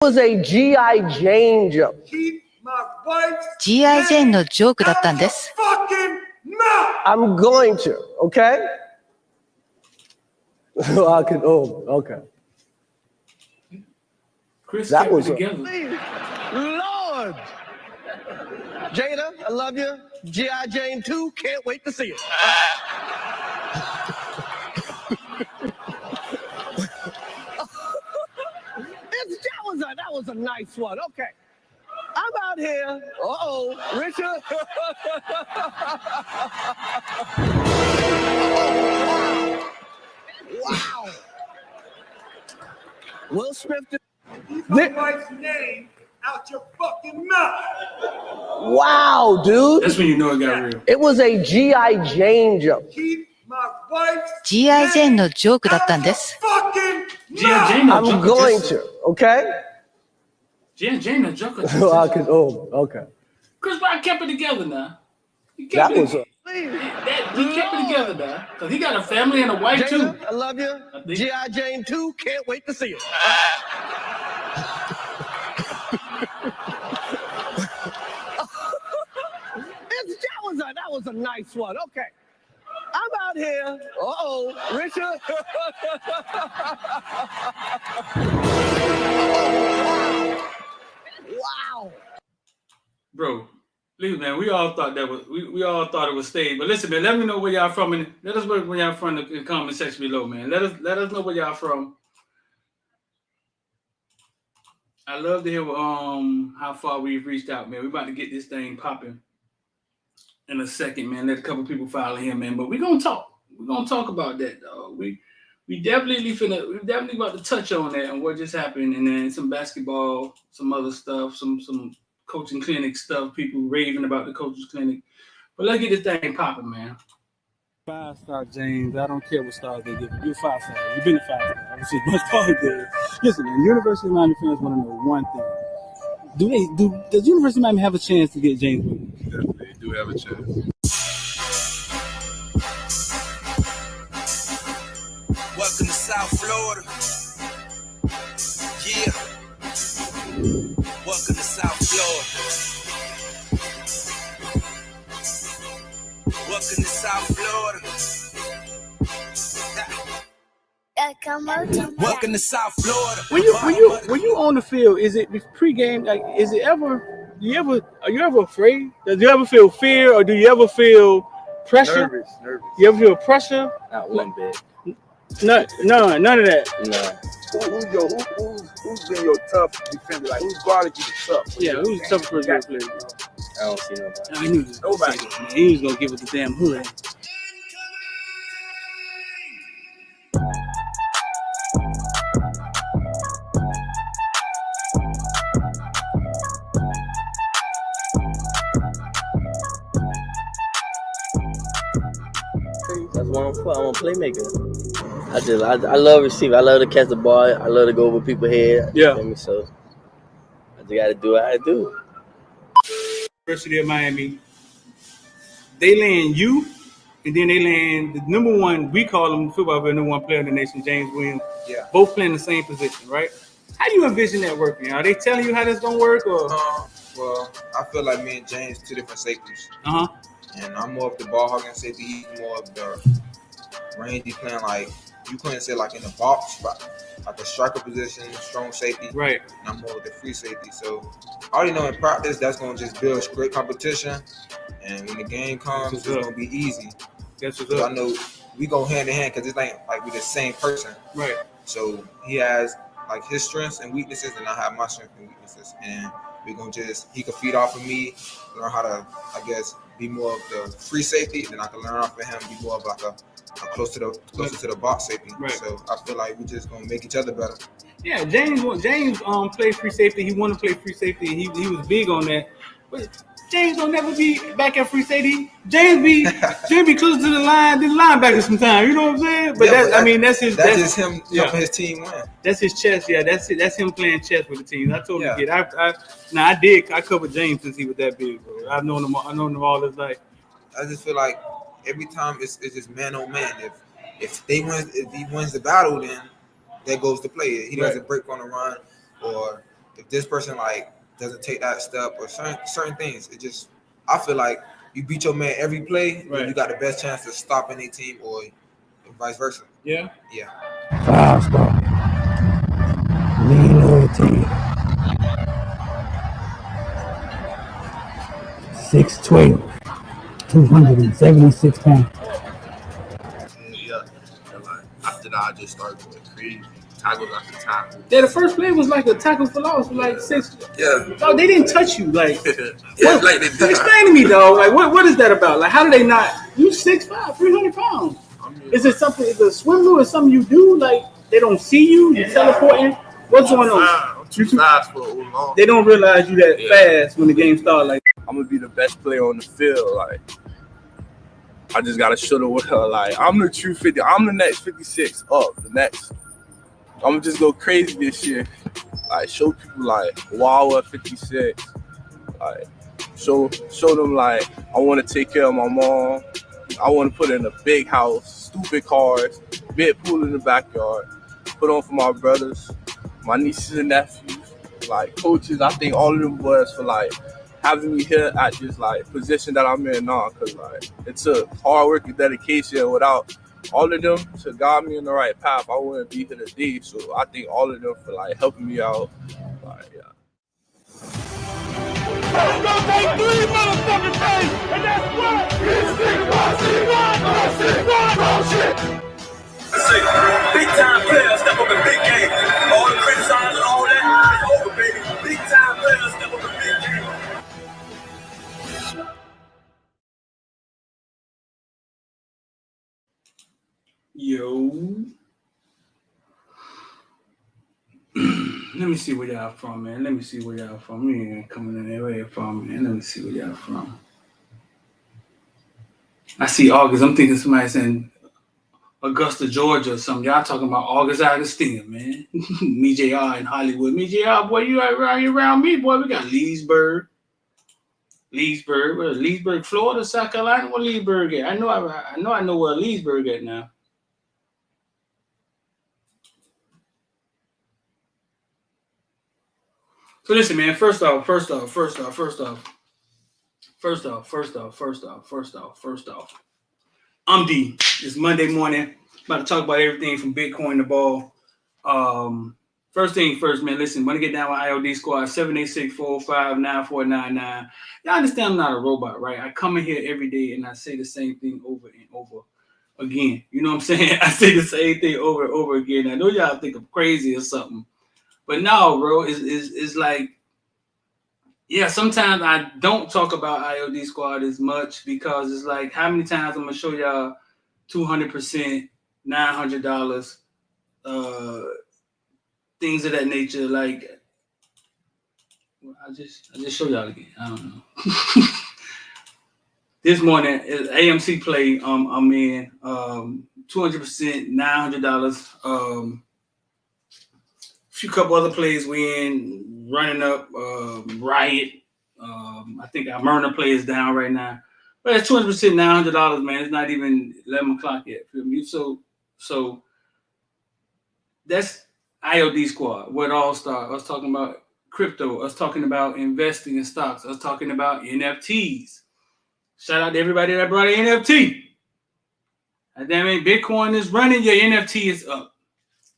was a G.I. Jane joke. G.I. Jane のジョークだったんです。I'm going to, okay? I can, okay. Chris That kept was it together. Lord! Jada, I love you. G.I. Jane 2, can't wait to see it. That was a nice one. Okay. I'm out here. Richard. Wow. Will Smith. Keep my wife's name out your fucking mouth. Wow, dude. That's when you know it got real. It was a G.I. Jane joke. Keep my wife's G.I. Jane のジョークだったんです。G.I. Jane の I'm going to, okay? G.I. Jane のジョーク。I can, okay. Chris Brown kept it together now. He That kept it was a. He kept it together now. Because he got a family and a wife too. Jada, I love you. G.I. Jane 2, can't wait to see it. That was a nice one. Okay. I'm out here. Richard. Wow. Bro, listen, man, we all thought that was we all thought it was staged. But listen, man, let me know where y'all from and let us know where y'all from in the comment section below, man. Let us know where y'all from. I love to hear how far we've reached out, man. We're about to get this thing popping in a second, man. Let a couple people follow him, man. But we're gonna talk. We're gonna talk about that, dog. We definitely about to touch on that and what just happened, and then some basketball, some other stuff, some coaching clinic stuff. People raving about the coaches clinic. But let's get this thing popping, man. 5-star James. I don't care what stars they give you. You're 5-star. You've been a 5-star. I've seen much stars there. Listen, man, University of Miami fans want to know one thing. Does University of Miami have a chance to get James Williams? Definitely do have a chance. Welcome to South Florida. Yeah. Welcome to South Florida. Welcome to South Florida. Welcome to South Florida. When you on the field, is it pregame? Like, is it ever? Are you ever afraid? Does you ever feel fear, or do you ever feel pressure? Nervous. You ever feel pressure? Not one bit. None of that. No. Who's been your tough defender? Like, who's guarded you the tough? Yeah, who's the toughest person player? I don't see nobody. I knew this. Nobody. Man. He was gonna give it the damn hood. That's what I'm for. I'm a playmaker. I love receiving. I love to catch the ball. I love to go over people's head. Yeah. So I just got to do what I do. University of Miami, they land you, and then they land the number one. We call him football player, number one player in the nation, James Williams. Yeah. Both playing the same position, right? How do you envision that working? Are they telling you how that's gonna work, or? Well, I feel like me and James two different safeties. And I'm more of the ball hogging safety. He's more of the range. He's playing like you couldn't say like in the box spot, like the striker position, strong safety. Right. And I'm more of the free safety. So I already know in practice that's gonna just build great competition. And when the game comes, it's gonna be easy. That's what's So up. I know we go hand in hand because it's like we're the same person. Right. So he has like his strengths and weaknesses, and I have my strengths and weaknesses. And we're gonna he can feed off of me, learn how to, I guess, be more of the free safety, then I can learn off of him, be more of like a closer to the box safety. Right. So I feel like we're just gonna make each other better. Yeah, James played free safety. He wanted to play free safety. He was big on that. But James don't never be back at free safety. James be close to the line, the linebacker sometimes. You know what I'm saying? But Yeah, that's his. That's just him helping his team win. That's his chess. Yeah, that's it. That's him playing chess with the team. I totally get. I covered James since he was that big, bro. I've known him all his life. I just feel like every time it's just man on man. If he wins the battle, then that goes to play. He doesn't break on the run, or if this person like doesn't take that step or certain things, it just I feel like you beat your man every play, Right. you got the best chance to stop any team or vice versa. Yeah. Yeah. 5-star. Lean loyalty. 6'12", 276 pounds. Yeah. After that, I just started going crazy. Tackles after tackle. Yeah, the first play was like a tackle for loss, for like 6. Yeah. Oh, they didn't touch you. Like, Yeah, like they did. explain to me, though. Like, what is that about? Like, how do they not? You 6'5", 300 pounds. Is it something? Is it a swim move or something you do? Like, they don't see you? You're teleporting? What's going on? I'm too fast for long. They don't realize you that fast when the game starts. Like, I'm gonna be the best player on the field. Like, I just gotta show the world. Like, I'm the true 50. I'm the next 56 up. The next. I'm gonna just go crazy this year. Like, show people like, wow, at 56. Like, show them like I want to take care of my mom. I want to put in a big house, stupid cars, big pool in the backyard. Put on for my brothers, my nieces and nephews, like coaches. I think all of them boys for like having me here at this like position that I'm in now, cause like it took hard work and dedication. Without all of them to guide me in the right path, I wouldn't be here today. So I think all of them for like helping me out. Like, yeah. It's gonna take 3 motherfucking days, and that's what this nigga shit. I say, big time players step up in big games. All the criticize and all that is over, baby. Big time players step up in big games. Yo. Let me see where y'all from, man. Let me see where y'all from. We ain't coming in there. Where y'all from, man? Let me see where y'all from. I see August. I'm thinking somebody saying Augusta, Georgia or something. Y'all talking about August Agostina, man. Me, JR in Hollywood. Me, JR, boy, you around me, boy. We got Leesburg. Where Leesburg, Florida, South Carolina. Where Leesburg at? I know where Leesburg at now. So listen, man, first off. I'm D. It's Monday morning. About to talk about everything from Bitcoin to ball. First thing first, man, listen, want to get down with IOD Squad, 786-405-9499. Y'all understand I'm not a robot, right? I come in here every day and I say the same thing over and over again. You know what I'm saying? I say the same thing over and over again. I know y'all think I'm crazy or something. But no, bro, it's like, yeah, sometimes I don't talk about IOD Squad as much because it's like, how many times I'm going to show y'all 200%, $900, things of that nature. Like, I just show y'all again. I don't know. This morning, AMC play, I'm in 200%, $900. Few couple other plays we in, running up, Riot. I think our Myrna play is down right now. But it's 200%, $900, man. It's not even 11 o'clock yet. Feel me? So that's IOD Squad, where it all started. Us talking about crypto, us talking about investing in stocks, us talking about NFTs. Shout out to everybody that brought an NFT. And damn it, Bitcoin is running, your NFT is up.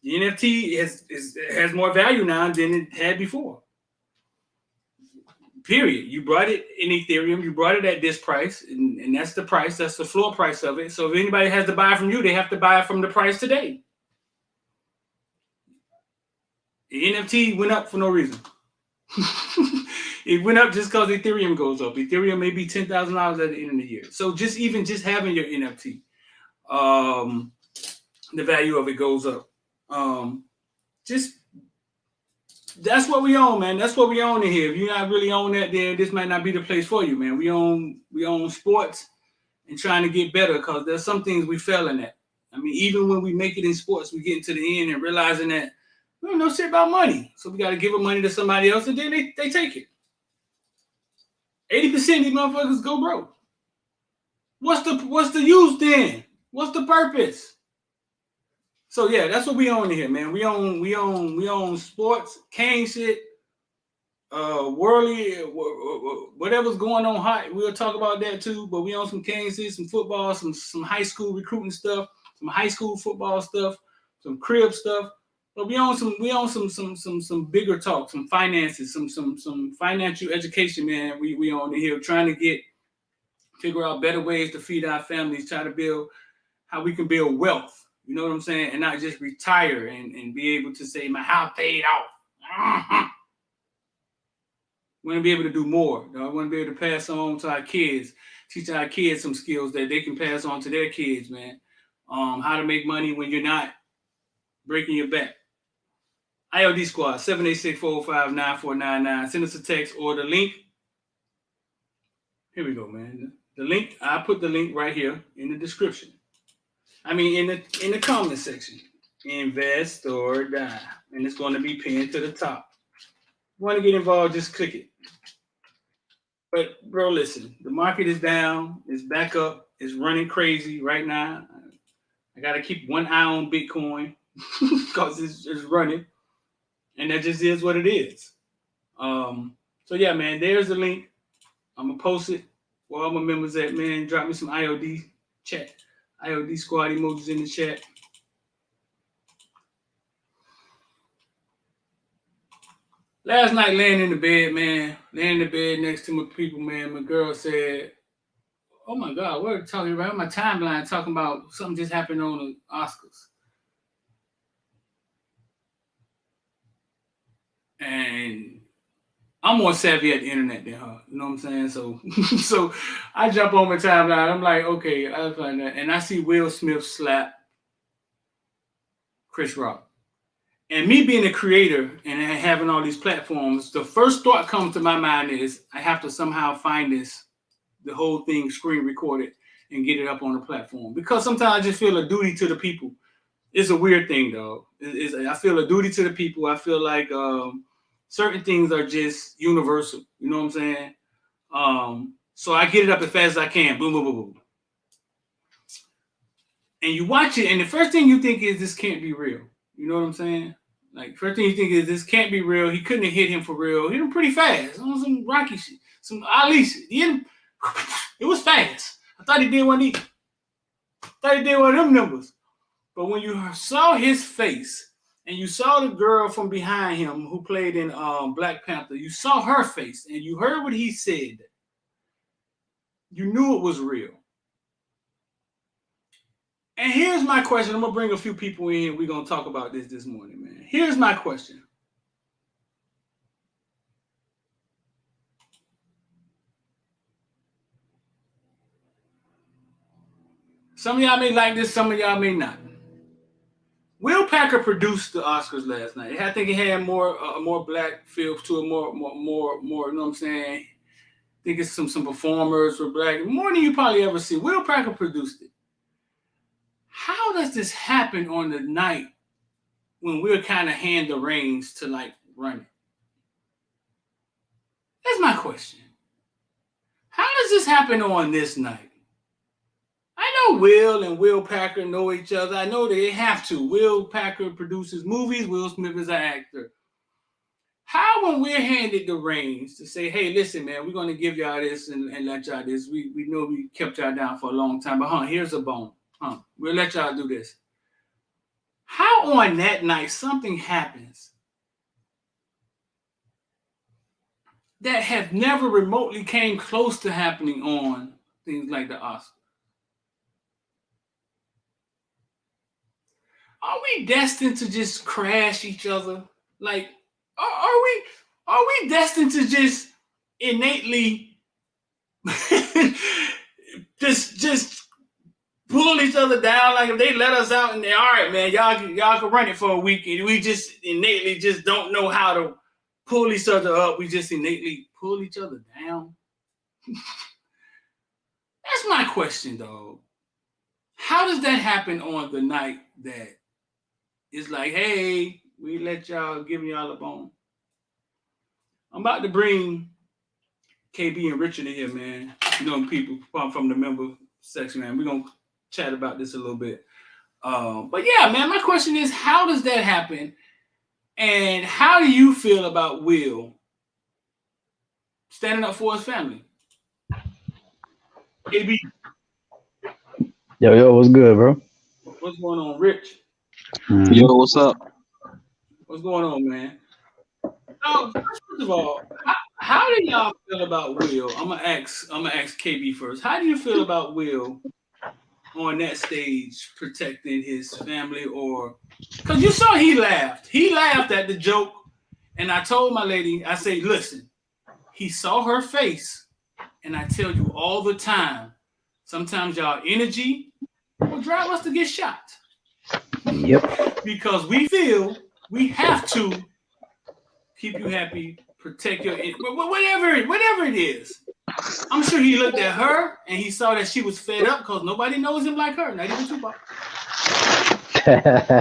The NFT has more value now than it had before. Period. You brought it in Ethereum. You brought it at this price, and that's the price. That's the floor price of it. So if anybody has to buy from you, they have to buy it from the price today. The NFT went up for no reason. It went up just because Ethereum goes up. Ethereum may be $10,000 at the end of the year. So just having your NFT, the value of it goes up. That's what we own, man. That's what we own in here. If you're not really on that, then this might not be the place for you, man. We own sports and trying to get better because there's some things we failing at. I mean, even when we make it in sports, we get to the end and realizing that we don't know shit about money. So we got to give up money to somebody else and then they take it. 80% of these motherfuckers go broke. What's the use then? What's the purpose? So yeah, that's what we own in here, man. We own sports, Kane shit, worldly, whatever's going on hot, we'll talk about that too. But we on some Kansas City, some football, some high school recruiting stuff, some high school football stuff, some crib stuff. But we on some bigger talk, some finances, some financial education, man. We on here trying to figure out better ways to feed our families, try to build how we can build wealth. You know what I'm saying? And not just retire and be able to say my house paid off. We want to be able to do more. I want to be able to pass on to our kids, teach our kids some skills that they can pass on to their kids, man. How to make money when you're not breaking your back. IOD Squad, 786-405-9499. Send us a text or the link. Here we go, man. The link, I put the link right here in the description. I mean, in the comment section. Invest or die. And it's going to be pinned to the top. If you want to get involved, just click it. But, bro, listen. The market is down. It's back up. It's running crazy right now. I got to keep one eye on Bitcoin because it's running. And that just is what it is. So, yeah, man, there's the link. I'm going to post it where all my members at, man. Drop me some IOD chat. IOD Squad emojis in the chat. Last night, laying in the bed, man. Laying in the bed next to my people, man. My girl said, oh, my God, what are you talking about? My timeline talking about something just happened on the Oscars. And I'm more savvy at the internet than her. You know what I'm saying? So I jump on my timeline. I'm like, okay, I'll find that. And I see Will Smith slap Chris Rock. And me being a creator and having all these platforms, the first thought comes to my mind is I have to somehow find the whole thing screen recorded and get it up on the platform. Because sometimes I just feel a duty to the people. It's a weird thing, though. I feel a duty to the people. I feel like certain things are just universal. You know what I'm saying? So I get it up as fast as I can. Boom, boom, boom, boom. And you watch it, and the first thing you think is this can't be real. You know what I'm saying? Like, first thing you think is this can't be real. He couldn't have hit him for real. Hit him pretty fast. On some Rocky shit. Some Ali shit. It was fast. I thought he did one of these. I thought he did one of them numbers. But when you saw his face and you saw the girl from behind him who played in Black Panther, you saw her face and you heard what he said. You knew it was real. And here's my question. I'm going to bring a few people in. We're going to talk about this morning, man. Here's my question. Some of y'all may like this. Some of y'all may not. Will Packer produced the Oscars last night. I think it had more black feel to it, more, you know what I'm saying? I think it's some performers were black. More than you probably ever see. Will Packer produced it. How does this happen on the night when we're kind of hand the reins to like run it? That's my question. How does this happen on this night? I know Will and Will Packer know each other. I know they have to. Will Packer produces movies. Will Smith is an actor. How, when we're handed the reins to say, hey, listen, man, we're going to give y'all this and let y'all this. We know we kept y'all down for a long time, but here's a bone. We'll let y'all do this. How on that night something happens that have never remotely came close to happening on things like the Oscars? Are we destined to just crash each other? Like, are we destined to just innately just pull each other down? Like, if they let us out and they, all right, man, y'all can run it for a week, and we just innately just don't know how to pull each other up. We just innately pull each other down. That's my question, dog. How does that happen on the night that it's like, hey, we let y'all, giving y'all a bone? I'm about to bring KB and Richard in here, man. You know, people from the member section, man. We're going to chat about this a little bit. But yeah, man, my question is, how does that happen? And how do you feel about Will standing up for his family. KB, Yo, what's good, bro? what's going on, Rich? Yo, what's up? What's going on, man? So, first of all, how do y'all feel about Will? I'm gonna ask KB first. How do you feel about Will on that stage protecting his family? Or because you saw he laughed at the joke, and I told my lady, I say, listen, he saw her face, and I tell you all the time, sometimes y'all energy will drive us to get shot. Yep. Because we feel we have to keep you happy, protect your whatever it is. I'm sure he looked at her and he saw that she was fed up because nobody knows him like her, not even Tupac.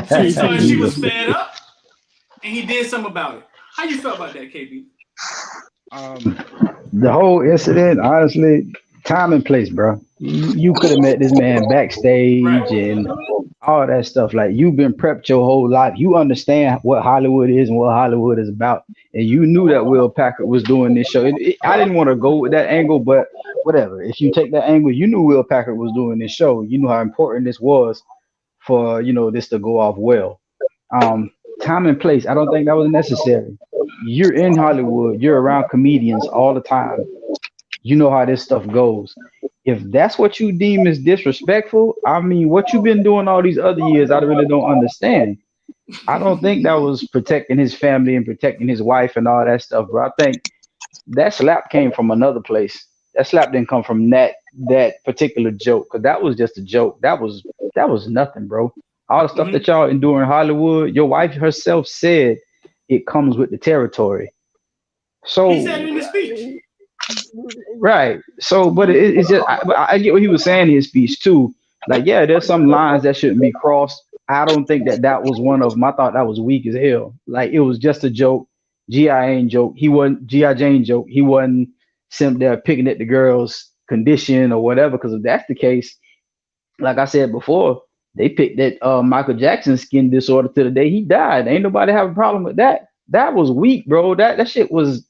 So he saw that she was fed up and he did something about it. How you felt about that, KB? The whole incident, honestly, time and place, bro. You could have met this man backstage and all that stuff. Like, you've been prepped your whole life. You understand what Hollywood is and what Hollywood is about. And you knew that Will Packard was doing this show. I didn't want to go with that angle, but whatever. If you take that angle, you knew Will Packard was doing this show. You knew how important this was for, this to go off well. Time and place, I don't think that was necessary. You're in Hollywood. You're around comedians all the time. You know how this stuff goes. If that's what you deem as disrespectful, I mean, what you've been doing all these other years, I really don't understand. I don't think that was protecting his family and protecting his wife and all that stuff, bro. I think that slap came from another place. That slap didn't come from that particular joke, because that was just a joke. That was nothing, bro. All the stuff that y'all endure in Hollywood, your wife herself said it comes with the territory. So he said it in his speech. Right. So, but it's just, I get what he was saying in his speech too. Like, yeah, there's some lines that shouldn't be crossed. I don't think that was one of them. I thought that was weak as hell. Like, it was just a joke. G.I. joke. He wasn't G.I. Jane joke. He wasn't simply there picking at the girl's condition or whatever. Because if that's the case, like I said before, they picked that Michael Jackson skin disorder to the day he died. Ain't nobody have a problem with that. That was weak, bro. That shit was,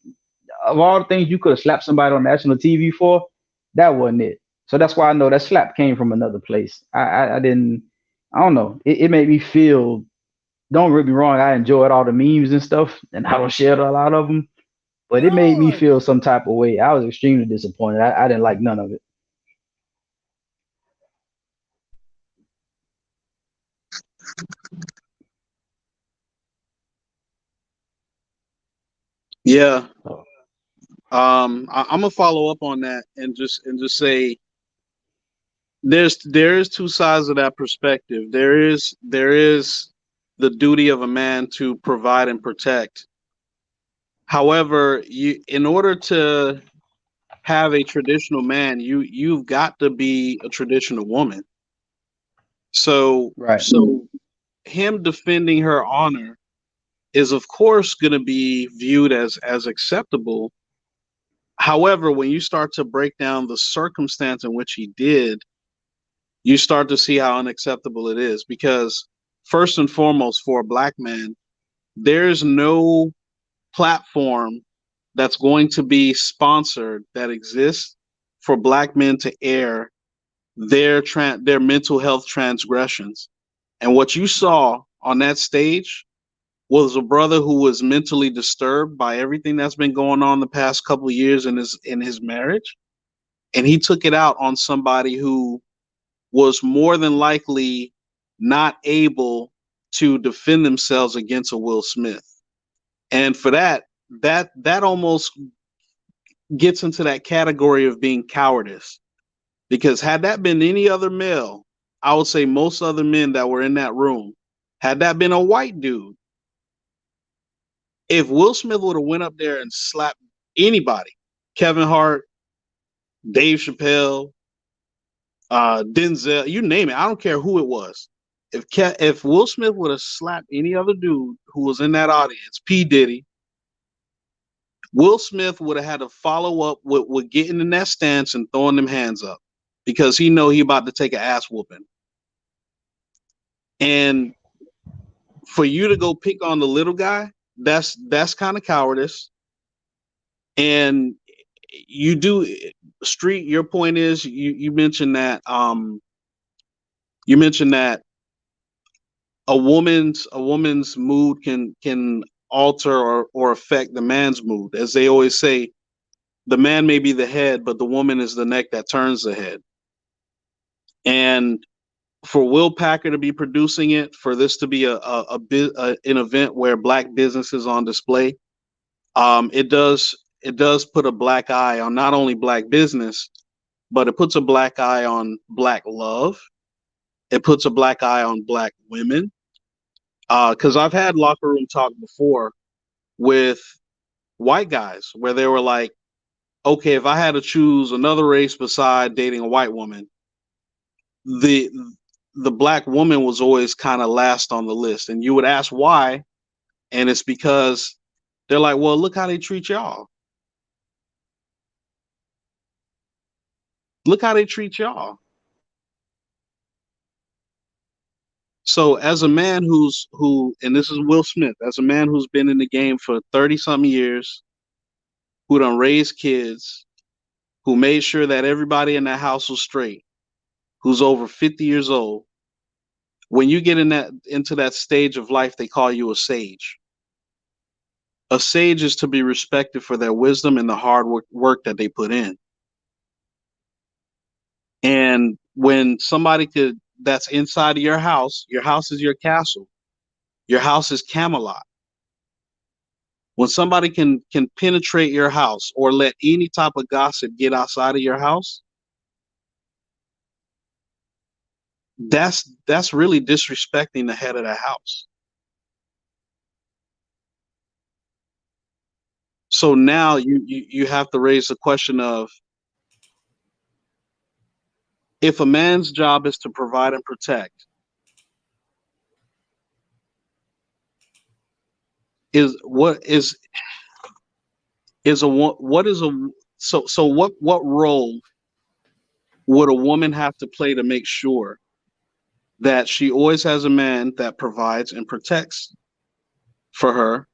of all the things you could have slapped somebody on national TV for, that wasn't it. So that's why I know that slap came from another place. I don't know. It made me feel, don't get me wrong, I enjoyed all the memes and stuff, and I don't share a lot of them, but it made me feel some type of way. I was extremely disappointed. I didn't like none of it. Yeah. I'm gonna follow up on that and just say there is two sides of that perspective. There is the duty of a man to provide and protect. However, in order to have a traditional man, you've got to be a traditional woman. So him defending her honor is of course going to be viewed as acceptable. However, when you start to break down the circumstance in which he did, you start to see how unacceptable it is. Because first and foremost, for a black man, there's no platform that's going to be sponsored that exists for black men to air their mental health transgressions. And what you saw on that stage was a brother who was mentally disturbed by everything that's been going on the past couple of years in his marriage. And he took it out on somebody who was more than likely not able to defend themselves against a Will Smith. And for that almost gets into that category of being cowardice. Because had that been any other male, I would say most other men that were in that room, had that been a white dude, if Will Smith would have went up there and slapped anybody, Kevin Hart, Dave Chappelle, Denzel, you name it, I don't care who it was. If Will Smith would have slapped any other dude who was in that audience, P. Diddy, Will Smith would have had to follow up with getting in that stance and throwing them hands up, because he know he about to take an ass whooping. And for you to go pick on the little guy, that's kind of cowardice. And you do Street. Your point is you mentioned that a woman's mood can alter or affect the man's mood. As they always say, the man may be the head, but the woman is the neck that turns the head. And for Will Packer to be producing it, for this to be an event where Black business is on display, it does put a black eye on not only Black business, but it puts a black eye on Black love. It puts a black eye on Black women. Because I've had locker room talk before with white guys where they were like, okay, if I had to choose another race beside dating a white woman, the Black woman was always kind of last on the list. And you would ask why, and it's because they're like, well, look how they treat y'all. Look how they treat y'all. So as a man and this is Will Smith, as a man who's been in the game for 30-something years, who done raised kids, who made sure that everybody in that house was straight, who's over 50 years old, when you get into that stage of life, they call you a sage. A sage is to be respected for their wisdom and the hard work that they put in. And when somebody that's inside of your house is your castle. Your house is Camelot. When somebody can penetrate your house or let any type of gossip get outside of your house, that's really disrespecting the head of the house. So now you have to raise the question of, if a man's job is to provide and protect, what role would a woman have to play to make sure that she always has a man that provides and protects for her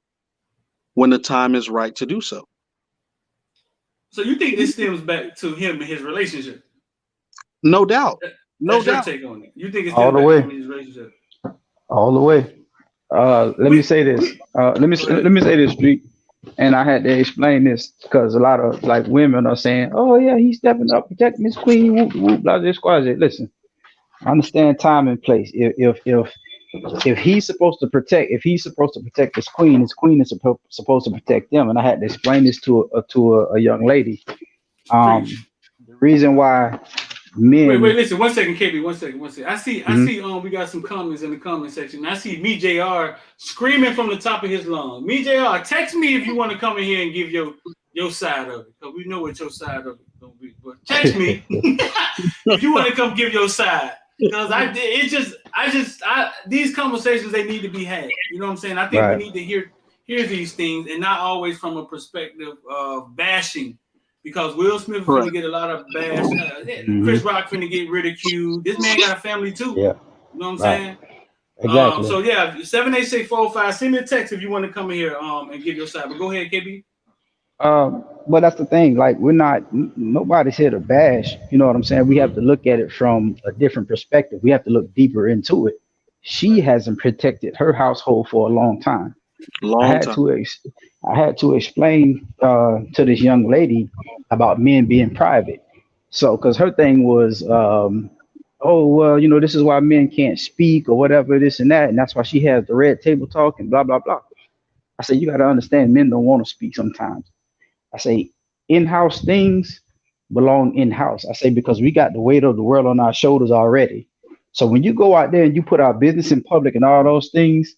when the time is right to do so? So you think this stems back to him and his relationship? No doubt. No That's your doubt. take on it. You think it's All the still way. back in his relationship? All the way. Let me say this. Let me say this, Street. And I had to explain this because a lot of like women are saying, "Oh yeah, he's stepping up, protecting his queen." Whoop, whoop, blah, blah, squad. Listen, I understand time and place. If he's supposed to protect his queen is supposed to protect them. And I had to explain this to a young lady. The reason why men. Wait, listen, 1 second, KB, 1 second. I see, we got some comments in the comment section. I see me, JR, screaming from the top of his lungs. Me, JR, text me if you want to come in here and give your side of it, because we know what your side of it gonna be. But text me if you want to come give your side, because these conversations, they need to be had. You know what I'm saying? I think we need to hear these things, and not always from a perspective of bashing. Because Will Smith is going to get a lot of bash. Chris Rock finna get ridiculed. This man got a family too. Yeah. You know what I'm saying? Exactly. So yeah, 78645. Send me a text if you want to come in here and give your side. But go ahead, KB. But that's the thing. Like, nobody's here to bash. You know what I'm saying? We have to look at it from a different perspective. We have to look deeper into it. She hasn't protected her household for a long time. I had to explain to this young lady about men being private. So, because her thing was, oh, well, this is why men can't speak or whatever, this and that. And that's why she has the red table talk and blah, blah, blah. I said, you got to understand, men don't want to speak sometimes. I say, in-house things belong in-house. I say, because we got the weight of the world on our shoulders already. So when you go out there and you put our business in public and all those things,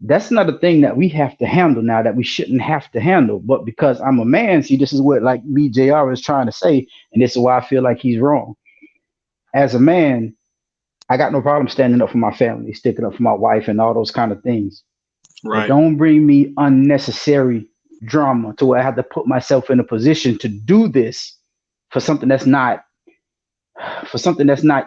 that's not a thing that we have to handle now, that we shouldn't have to handle. But because I'm a man, see, this is what like me, JR, is trying to say, and this is why I feel like he's wrong. As a man, I got no problem standing up for my family, sticking up for my wife and all those kind of things. Right. But don't bring me unnecessary drama to where I have to put myself in a position to do this for something that's not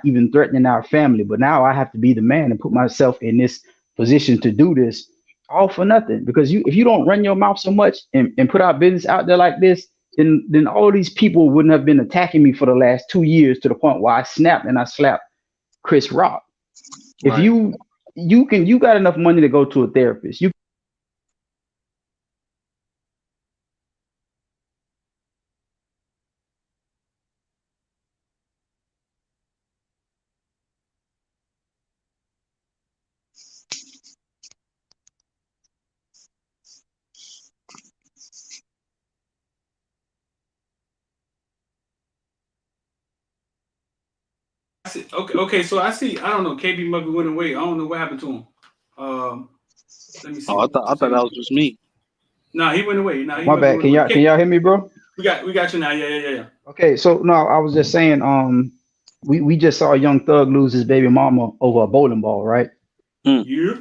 even threatening our family. But now I have to be the man and put myself in this position to do this all for nothing. Because if you don't run your mouth so much and put our business out there like this, then all these people wouldn't have been attacking me for the last 2 years to the point where I snapped and I slapped Chris Rock. If Right. you got enough money to go to a therapist, you Okay. So I see. I don't know. KB Muggy went away. I don't know what happened to him. Let me see. Oh, I thought that was just me. Nah, he went away. Nah, he my Muggy bad. went away. Can y'all hear me, bro? We got you now. Yeah. Okay, so no, I was just saying, we just saw a Young Thug lose his baby mama over a bowling ball, right? Yeah.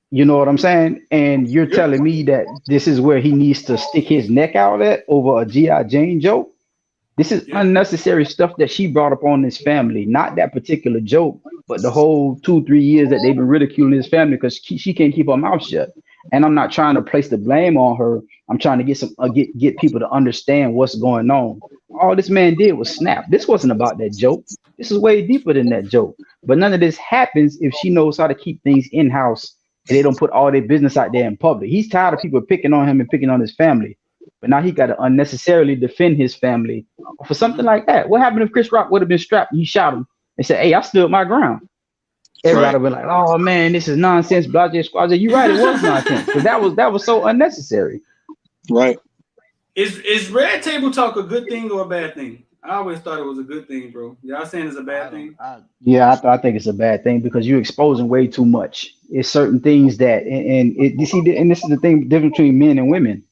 You know what I'm saying? And you're Yeah. telling me that this is where he needs to stick his neck out at over a G.I. Jane joke? This is unnecessary stuff that she brought up on his family, not that particular joke, but the whole 2-3 years that they've been ridiculing his family because she can't keep her mouth shut. And I'm not trying to place the blame on her. I'm trying to get people to understand what's going on. All this man did was snap. This wasn't about that joke. This is way deeper than that joke. But none of this happens if she knows how to keep things in house and they don't put all their business out there in public. He's tired of people picking on him and picking on his family. But now he got to unnecessarily defend his family for something like that. What happened if Chris Rock would have been strapped and he shot him and said, "Hey, I stood my ground"? Everybody would be like, "Oh man, this is nonsense." IOD Squad. You're right, it was nonsense because that was so unnecessary. Right. Is red table talk a good thing or a bad thing? I always thought it was a good thing, bro. Y'all saying it's a bad thing? Yeah, I think it's a bad thing because you're exposing way too much. It's certain things that, and this is the thing, difference between men and women.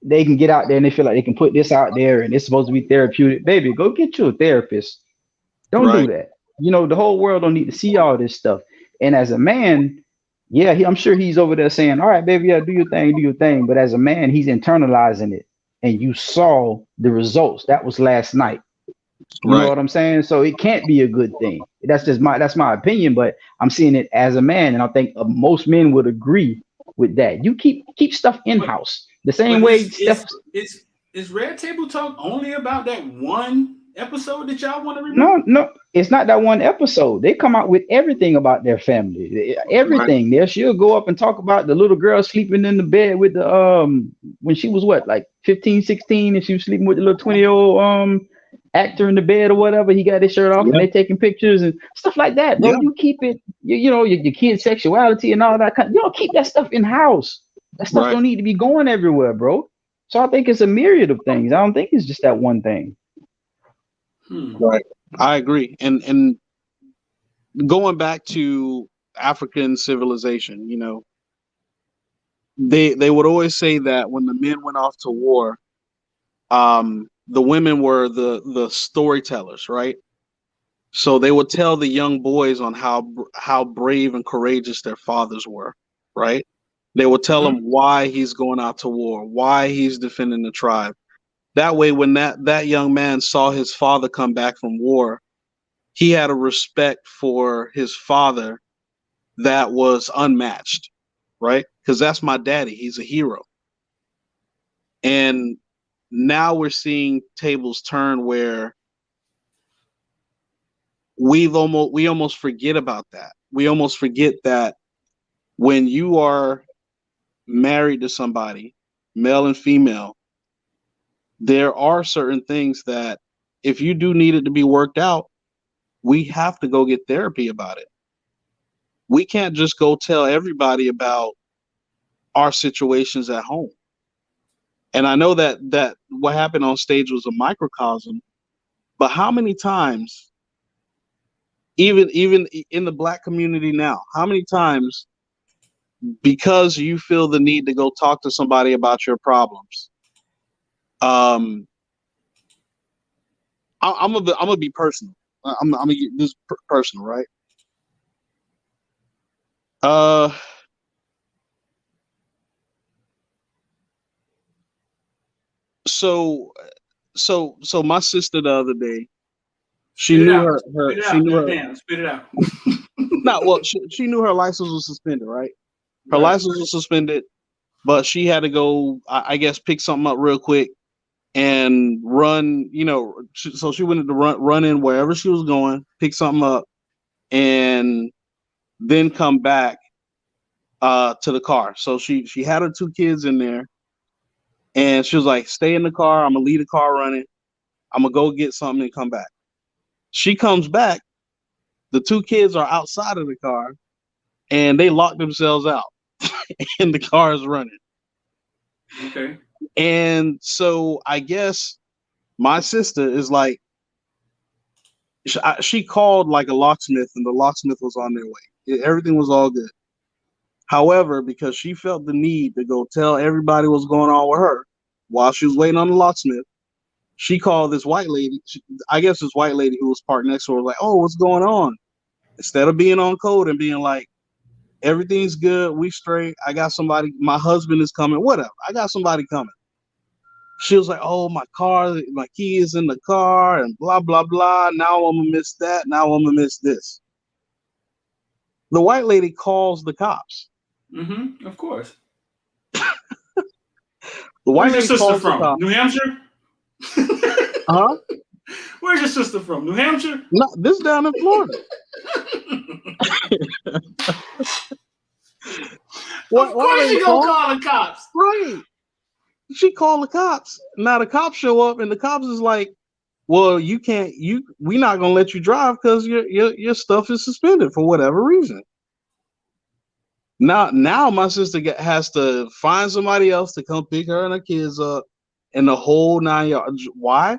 They can get out there and they feel like they can put this out there and it's supposed to be therapeutic. Baby, go get you a therapist. Don't do that. You know, the whole world don't need to see all this stuff. And as a man, yeah, I'm sure he's over there saying, "All right, baby, yeah, do your thing." But as a man, he's internalizing it. And you saw the results. That was last night. You know what I'm saying? So it can't be a good thing. That's my opinion, but I'm seeing it as a man, and I think most men would agree with that. You keep stuff in house the same way. Is Red Table Talk only about that one episode that y'all want to remember? No, it's not that one episode. They come out with everything about their family, everything. She'll go up and talk about the little girl sleeping in the bed with the when she was what, like 15, 16, and she was sleeping with the little 20-year-old actor in the bed or whatever. He got his shirt off and they taking pictures and stuff like that, bro. You keep it, you know, your kid's sexuality and all that kind. You don't keep that stuff in house. That stuff don't need to be going everywhere, bro. So I think it's a myriad of things. I don't think it's just that one thing. Right. I agree. And going back to African civilization, you know, they would always say that when the men went off to war, the women were the storytellers, right? So they would tell the young boys on how brave and courageous their fathers were, right? They would tell them why he's going out to war, why he's defending the tribe. That way, when that young man saw his father come back from war, he had a respect for his father that was unmatched, right? Because that's my daddy. He's a hero. And now we're seeing tables turn where we almost forget about that. We almost forget that when you are married to somebody, male and female, there are certain things that if you do need it to be worked out, we have to go get therapy about it. We can't just go tell everybody about our situations at home. And I know that what happened on stage was a microcosm, but how many times, even in the Black community now, how many times, because you feel the need to go talk to somebody about your problems, I'm gonna be personal. I'm gonna get this personal, right? So my sister the other day, she Spit it knew out. her Spit it out. Damn, spit it out. not well, she knew her license was suspended, right? Her license was suspended, but she had to go, I guess, pick something up real quick. and run, so she wanted to run in wherever she was going, pick something up, and then come back to the car. So she had her 2 kids in there, and she was like, stay in the car. I'm gonna leave the car running. I'm gonna go get something and come back. She comes back. The 2 kids are outside of the car, and they lock themselves out, and the car is running. Okay. And so I guess my sister is like, she called like a locksmith, and the locksmith was on their way. Everything was all good. However, because she felt the need to go tell everybody what's going on with her while she was waiting on the locksmith, she called this white lady. I guess this white lady who was parked next to her was like, oh, what's going on? Instead of being on code and being like, everything's good, we straight, I got somebody, my husband is coming, whatever, I got somebody coming. She was like, oh, my key is in the car and blah, blah, blah. Now I'm gonna miss that. Now I'm gonna miss this. The white lady calls the cops. Mm-hmm. Of course. The white Where's your sister from? New Hampshire? Huh? Where's your sister from? New Hampshire? No, this down in Florida. Of course you gonna call the cops. Right. She called the cops. Now the cops show up, and the cops is like, well, we're not gonna let you drive because your stuff is suspended for whatever reason. Now my sister has to find somebody else to come pick her and her kids up, and the whole 9 yards. Why?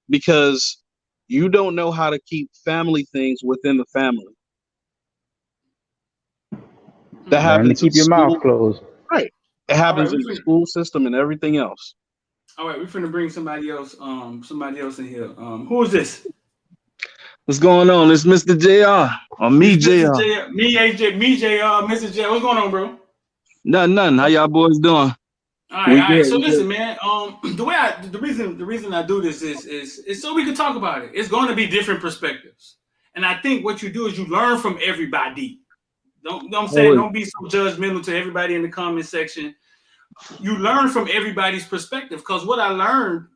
Because you don't know how to keep family things within the family. That happens. Keep your mouth closed. Right. It happens in the school system and everything else. All right, we're finna bring somebody else in here. Who is this? What's going on? It's Mr. JR. Or me, JR. Me, JR, Mr. JR. What's going on, bro? Nothing. How y'all boys doing? All right. So listen, man. The reason I do this is so we can talk about it. It's going to be different perspectives, and I think what you do is you learn from everybody. Don't be so judgmental to everybody in the comment section. You learn from everybody's perspective, because what I learned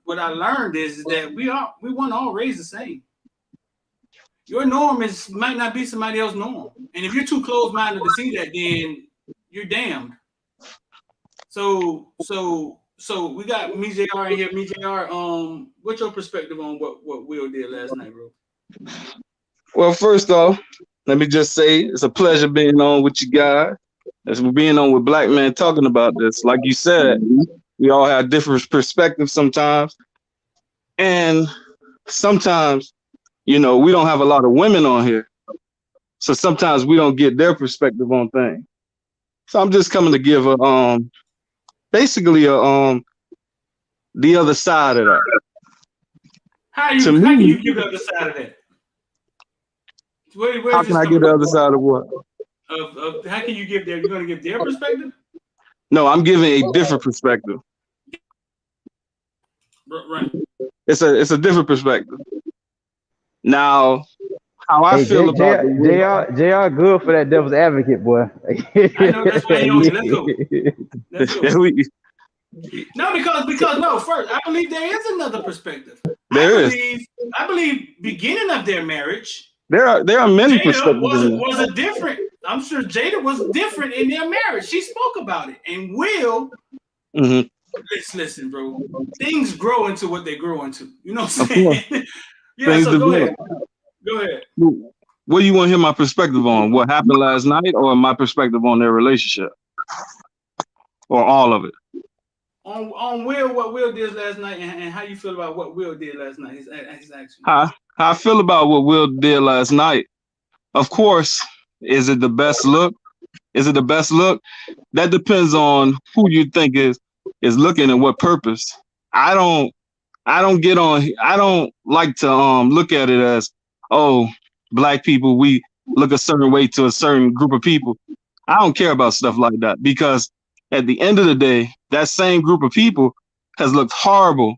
is that we weren't all raised the same. Your norm might not be somebody else's norm, and if you're too close-minded to see that, then you're damned. So we got me JR in here. Me JR, what's your perspective on what Will did last night, bro? Well, first off, let me just say it's a pleasure being on with you guys. As we're being on with Black Man talking about this. Like you said, we all have different perspectives sometimes. And sometimes, we don't have a lot of women on here. So sometimes we don't get their perspective on things. So I'm just coming to give basically the other side of that. How can you give the other side of that? How can I give the other side of what? Of how can you give you're going to give their perspective? No, I'm giving a different perspective. Right. It's a different perspective. Now, how I feel about JR good for that devil's advocate, boy. I know, that's why let's go. No, because first, I believe there is another perspective. I believe beginning of their marriage, there are many Jada perspectives. Was a different. I'm sure Jada was different in their marriage. She spoke about it, and Will. Mm-hmm. Listen, bro. Things grow into what they grow into. You know what I'm saying? Yeah. So go ahead. Go ahead. What do you want to hear my perspective on? What happened last night, or my perspective on their relationship, or all of it? On Will, what Will did last night, and how you feel about what Will did last night? His action. How I feel about what Will did last night. Of course, is it the best look? Is it the best look? That depends on who you think is looking and what purpose. I don't like to look at it as, oh, Black people, we look a certain way to a certain group of people. I don't care about stuff like that, because at the end of the day, that same group of people has looked horrible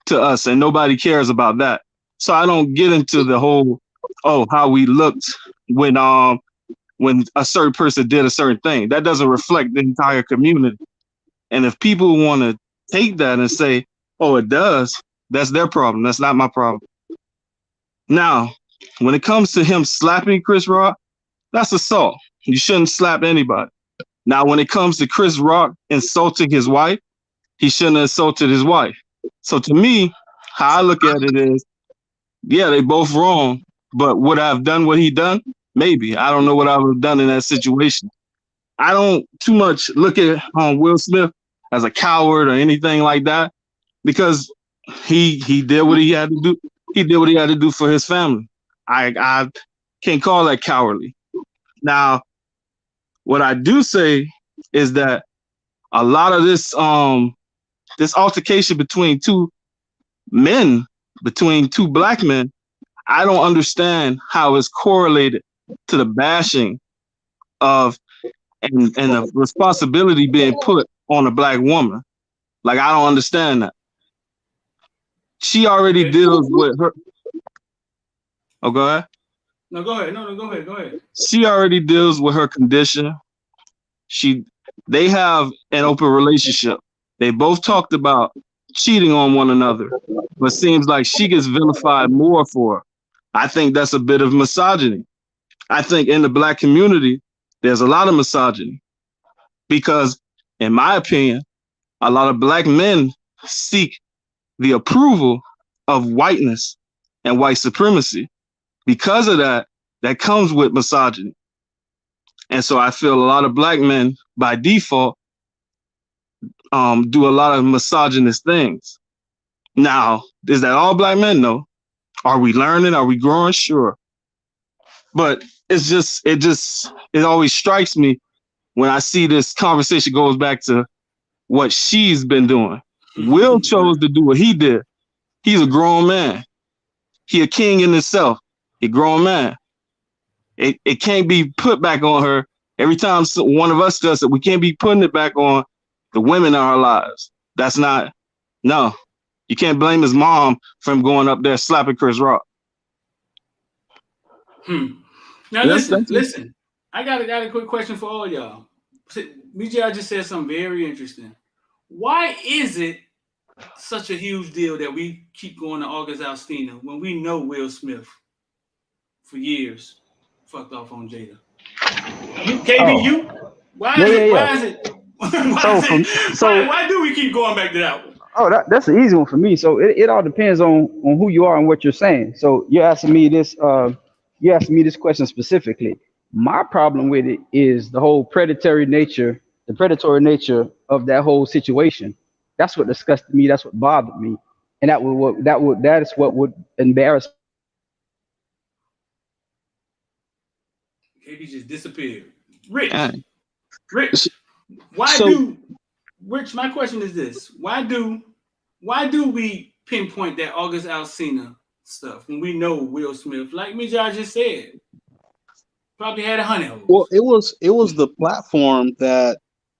to us, and nobody cares about that. So I don't get into the whole, how we looked when a certain person did a certain thing. That doesn't reflect the entire community. And if people want to take that and say, Oh, it does. That's their problem. That's not my problem. Now, when it comes to him slapping Chris Rock, that's assault. You shouldn't slap anybody. Now, when it comes to Chris Rock insulting his wife, he shouldn't have insulted his wife. So to me, how I look at it is, yeah, they both wrong, but would I have done what he done? Maybe. I don't know what I would have done in that situation. I don't too much look at Will Smith as a coward or anything like that, because he did what he had to do. He did what he had to do for his family. I can't call that cowardly. Now, what I do say is that a lot of this this altercation between two men, between two black men, I don't understand how it's correlated to the bashing of and the responsibility being put on a black woman. Like, I don't understand that. She already deals with her. Oh, go ahead. No, go ahead. No, go ahead. Go ahead. She already deals with her condition. They have an open relationship. They both talked about cheating on one another, but seems like she gets vilified more for it. I think that's a bit of misogyny. I think in the black community, there's a lot of misogyny because, in my opinion, a lot of black men seek the approval of whiteness and white supremacy. Because of that, that comes with misogyny. And so I feel a lot of black men, by default, do a lot of misogynist things. Now, is that all black men? No. Are we learning? Are we growing? Sure. But it always strikes me when I see this conversation goes back to what she's been doing. Will chose to do what he did. He's a grown man. He a king in himself. He a grown man. It can't be put back on her. Every time one of us does it, we can't be putting it back on the women in our lives. That's not, no. You can't blame his mom for him going up there slapping Chris Rock. Now listen. I got a quick question for all y'all. BJ just said something very interesting. Why is it such a huge deal that we keep going to August Alsina when we know Will Smith for years fucked off on Jada? Why do we keep going back to that one? Oh, that's an easy one for me. So it all depends on who you are and what you're saying. So you're asking me this question specifically. My problem with it is the whole predatory nature of that whole situation. That's what disgusted me. That's what bothered me, and that is what would embarrass. KB just disappeared. Rich, Rich, my question is this: Why do we pinpoint that August Alsina stuff when we know Will Smith, like Mijai just said, probably had 100 of them? Well, it was the platform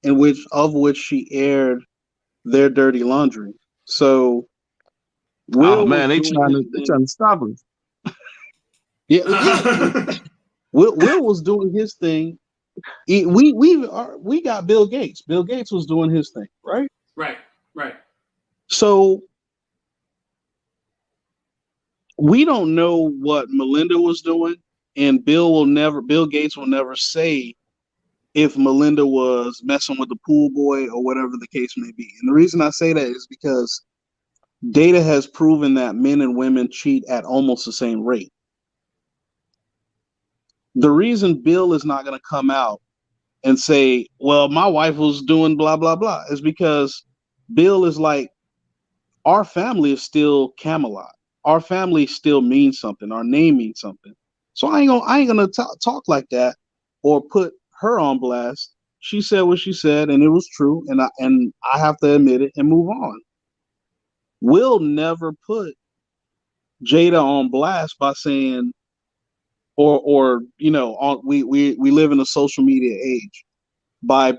in which she aired their dirty laundry. So, Will they trying to stop us. Yeah. Will was doing his thing. We got Bill Gates. Bill Gates was doing his thing, right? Right. So we don't know what Melinda was doing, and Bill Gates will never say if Melinda was messing with the pool boy or whatever the case may be. And the reason I say that is because data has proven that men and women cheat at almost the same rate. The reason Bill is not going to come out and say, well, my wife was doing blah, blah, blah, is because Bill is like, our family is still Camelot. Our family still means something. Our name means something. So I ain't gonna talk like that or put her on blast. She said what she said, and it was true, and I have to admit it and move on. We'll never put Jada on blast by saying, or we live in a social media age, by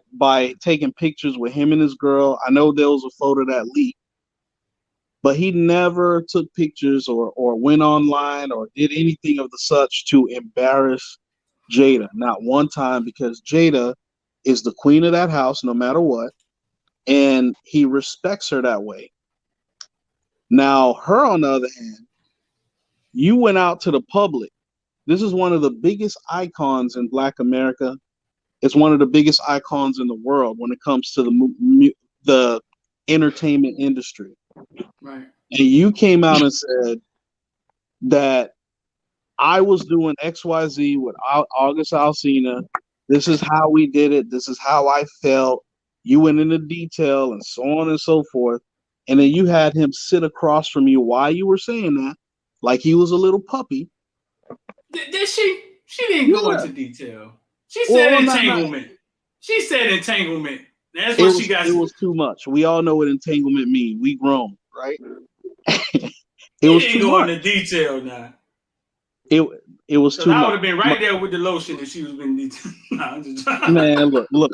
taking pictures with him and his girl. I know there was a photo that leaked, but he never took pictures or went online or did anything of the such to embarrass Jada. Not one time, because Jada is the queen of that house no matter what, and he respects her that way. Now, her on the other hand, you went out to the public. This is one of the biggest icons in Black America. It's one of the biggest icons in the world when it comes to the entertainment industry. Right. And you came out and said that I was doing XYZ with August Alsina. This is how we did it. This is how I felt. You went into detail and so on and so forth. And then you had him sit across from you while you were saying that, like he was a little puppy. Did she? She didn't go into detail. She said entanglement. She said entanglement. That's what she got. It was too much. We all know what entanglement means. We grown, right? It was too much. Into detail now. It was too much. I would have been right there with the lotion if she was in detail. Nah, man, look.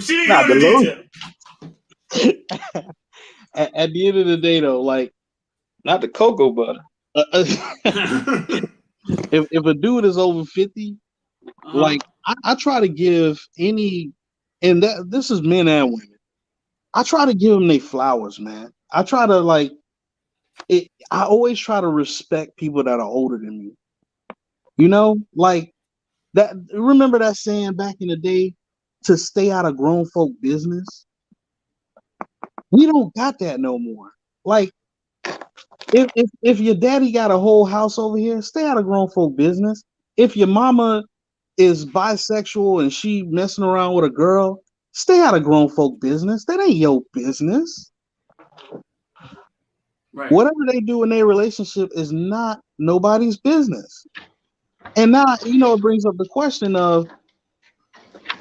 She didn't go into detail. At the end of the day, though, like, not the cocoa butter. If a dude is over 50, like I try to give any, and this is men and women. I try to give them their flowers, man. I try to I always try to respect people that are older than me. You know, like that. Remember that saying back in the day, to stay out of grown folk business? We don't got that no more. Like, if your daddy got a whole house over here, stay out of grown folk business. If your mama is bisexual and she messing around with a girl, stay out of grown folk business. That ain't your business. Right. Whatever they do in their relationship is not nobody's business. And now, it brings up the question of,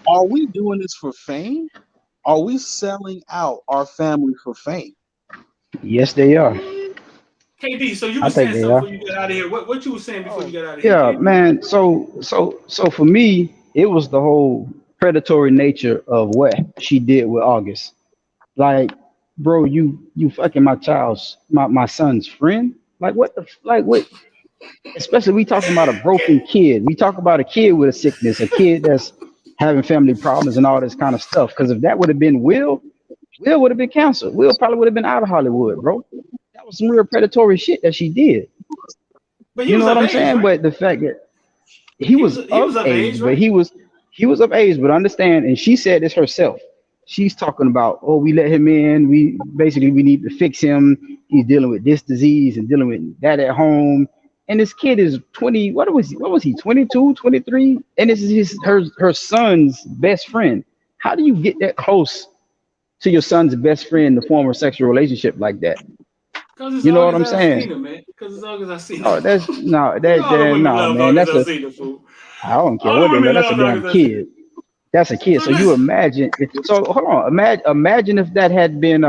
are we doing this for fame? Are we selling out our family for fame? Yes, they are. KD, so you were saying something before you got out of here. What you were saying before you got out of here? Yeah, KD? man. So for me, it was the whole predatory nature of what she did with August. Like, bro, you fucking my son's friend. Like, what? Especially we talking about a broken kid. We talk about a kid with a sickness, a kid that's having family problems and all this kind of stuff. Because if that would have been Will would have been canceled. Will probably would have been out of Hollywood, bro. That was some real predatory shit that she did. But you know what I'm saying? Right? But the fact that he was of age, right? But he was of age. But understand, and she said this herself. She's talking about, we let him in. We need to fix him. He's dealing with this disease and dealing with that at home. And this kid is 20. What was he? 22, 23? And this is her son's best friend. How do you get that close to your son's best friend to form a sexual relationship like that? You know what I'm saying? Because it's August Alsina. Oh, that's man. I don't care what they know. That's a damn kid. That's a kid. So you imagine hold on. Imagine if that had been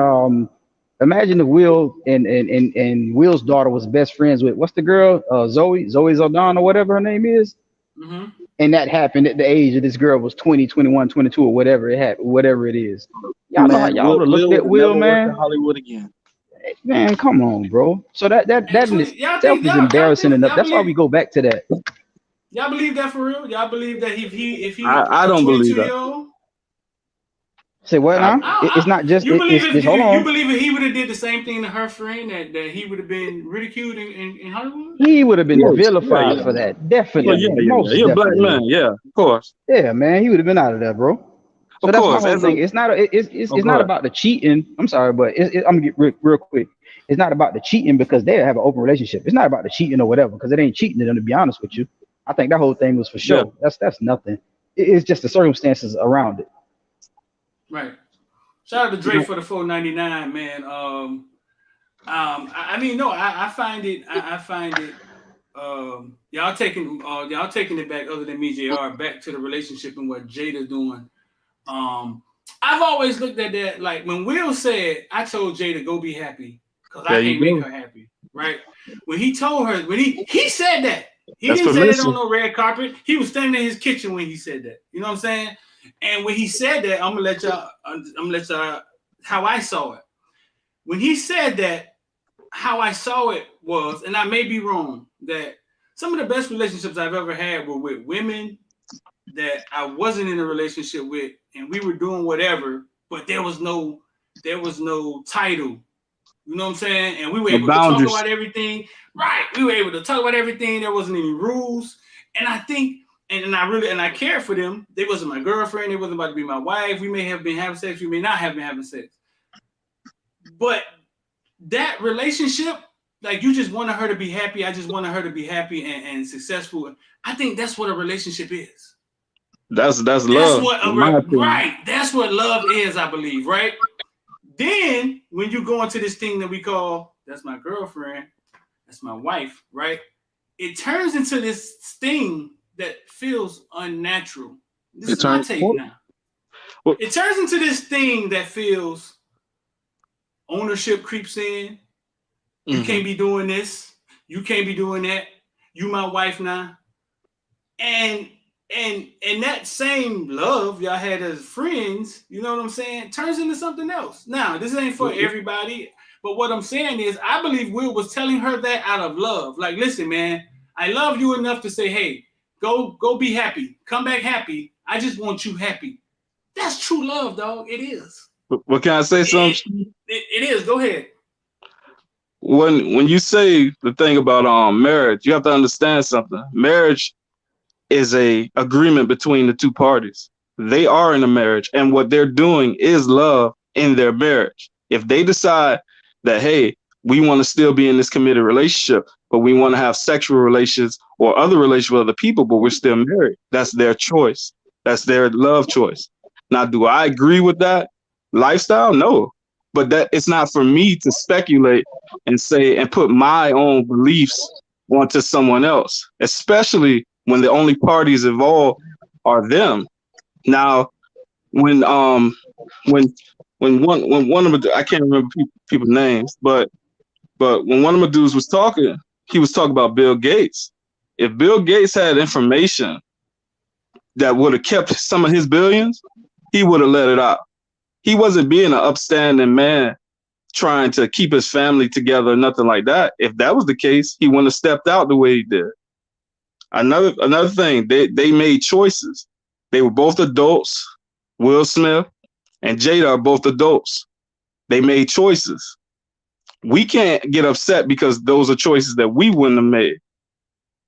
imagine if Will and Will's daughter was best friends with what's the girl? Zoe Zaldana or whatever her name is. Mm-hmm. And that happened at the age of this girl was 20, 21, 22 or whatever it is. Y'all know how y'all would have looked at Will, man. Hollywood again. Man, come on, bro. So that in itself is embarrassing enough. That's why we go back to that. Y'all believe that for real? Y'all believe that if he I don't believe that. Say what now? It's not just. You believe hold on. You believe if he would have did the same thing to her friend that he would have been ridiculed in Hollywood? He would have been vilified for that. Definitely. You're a black man. Yeah, of course. Yeah, man. He would have been out of there, bro. So that's my whole thing. It's not. It's not about the cheating. I'm sorry, but I'm gonna get real quick. It's not about the cheating because they have an open relationship. It's not about the cheating or whatever because it ain't cheating to them. To be honest with you, I think that whole thing was for sure. Yeah. That's nothing. It's just the circumstances around it. Right. Shout out to Drake for the $4.99, man. I find it. Y'all taking it back, other than me, JR, back to the relationship and what Jada's doing. I've always looked at that like when Will said, "I told Jada go be happy because I can't make her happy." Right? When he told her, when he said that, he didn't say it on no red carpet. He was standing in his kitchen when he said that. You know what I'm saying? And when he said that, I'm gonna let y'all how I saw it. When he said that, how I saw it was, and I may be wrong, that some of the best relationships I've ever had were with women that I wasn't in a relationship with, and we were doing whatever, but there was no title. You know what I'm saying? And we were No able to boundaries. talk about everything. Right. We were able to talk about everything. There wasn't any rules. And I think, and I cared for them. They wasn't my girlfriend. They wasn't about to be my wife. We may have been having sex. We may not have been having sex. But that relationship, like you just wanted her to be happy. I just wanted her to be happy and successful. I think that's what a relationship is. That's love. Right. That's what love is, I believe, right? Then when you go into this thing that we call, that's my girlfriend, that's my wife, right? It turns into this thing that feels unnatural. This is my take now. It turns into this thing that feels ownership creeps in. You can't be doing this. You can't be doing that. You my wife now. And that same love y'all had as friends, you know what I'm saying, turns into something else. Now, this ain't for everybody, but what I'm saying is I believe Will was telling her that out of love. Like, listen, man, I love you enough to say, hey, go be happy. Come back happy. I just want you happy. That's true love, dog. It is. What can I say something? It is. Go ahead. When you say the thing about marriage, you have to understand something. Marriage is a agreement between the two parties. They are in a marriage, and what they're doing is love in their marriage. If they decide that, hey, we want to still be in this committed relationship, but we want to have sexual relations or other relations with other people, but we're still married, that's their choice. That's their love choice. Now, do I agree with that lifestyle? No, but that it's not for me to speculate and say and put my own beliefs onto someone else, especially when the only parties involved are them. Now, when one of the, I can't remember people's names, but when one of the dudes was talking, he was talking about Bill Gates. If Bill Gates had information that would have kept some of his billions, he would have let it out. He wasn't being an upstanding man trying to keep his family together, nothing like that. If that was the case, he wouldn't have stepped out the way he did. Another thing, they made choices. They were both adults. Will Smith and Jada are both adults. They made choices. We can't get upset because those are choices that we wouldn't have made.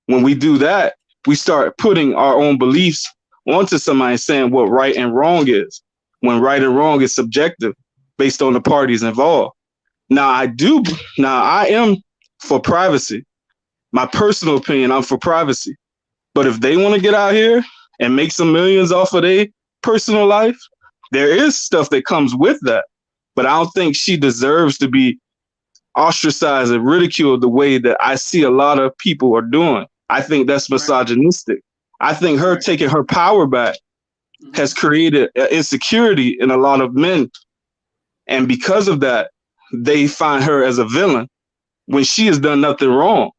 When we do that, we start putting our own beliefs onto somebody saying what right and wrong is, when right and wrong is subjective based on the parties involved. Now, I am for privacy. My personal opinion, I'm for privacy. But if they want to get out here and make some millions off of their personal life, there is stuff that comes with that. But I don't think she deserves to be ostracized and ridiculed the way that I see a lot of people are doing. I think that's misogynistic. I think her taking her power back has created insecurity in a lot of men. And because of that, they find her as a villain when she has done nothing wrong.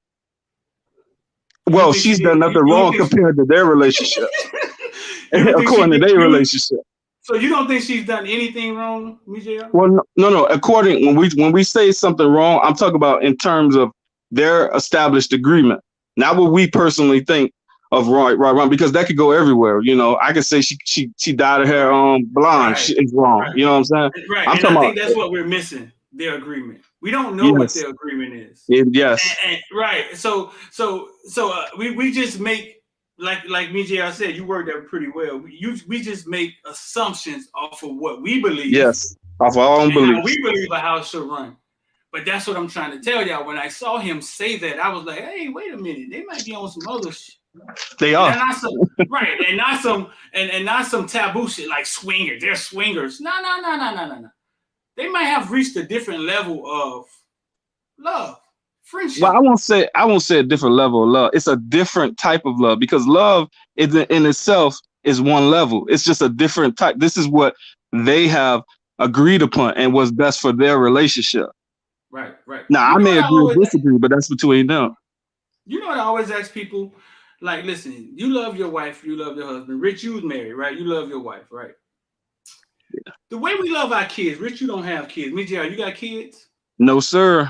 Well, she's done nothing wrong compared to their relationship, according to their relationship. So you don't think she's done anything wrong, Michelle? Well, no. When we say something wrong, I'm talking about in terms of their established agreement, not what we personally think of right, wrong, because that could go everywhere. You know, I could say she dyed her hair blonde. She is wrong. Right. You know what I'm saying? Right. I think that's what we're missing. Their agreement. We don't know what their agreement is. Yes. Right. So we just make, like Mijay said, you worked that pretty well. We just make assumptions off of what we believe. Yes. Off our own beliefs. How we believe a house should run. But that's what I'm trying to tell y'all. When I saw him say that, I was like, hey, wait a minute. They might be on some other shit. They are. Right. And not some taboo shit like swingers. They're swingers. No. They might have reached a different level of love, friendship. Well, I won't say a different level of love. It's a different type of love, because love is in itself is one level. It's just a different type. This is what they have agreed upon and what's best for their relationship. Right. Now, I may agree or disagree, but that's between them. You know what I always ask people? Like, listen, you love your wife, you love your husband. Rich, you was married, right? You love your wife, right? Yeah. The way we love our kids, Rich, you don't have kids. Mijay, you got kids? No, sir.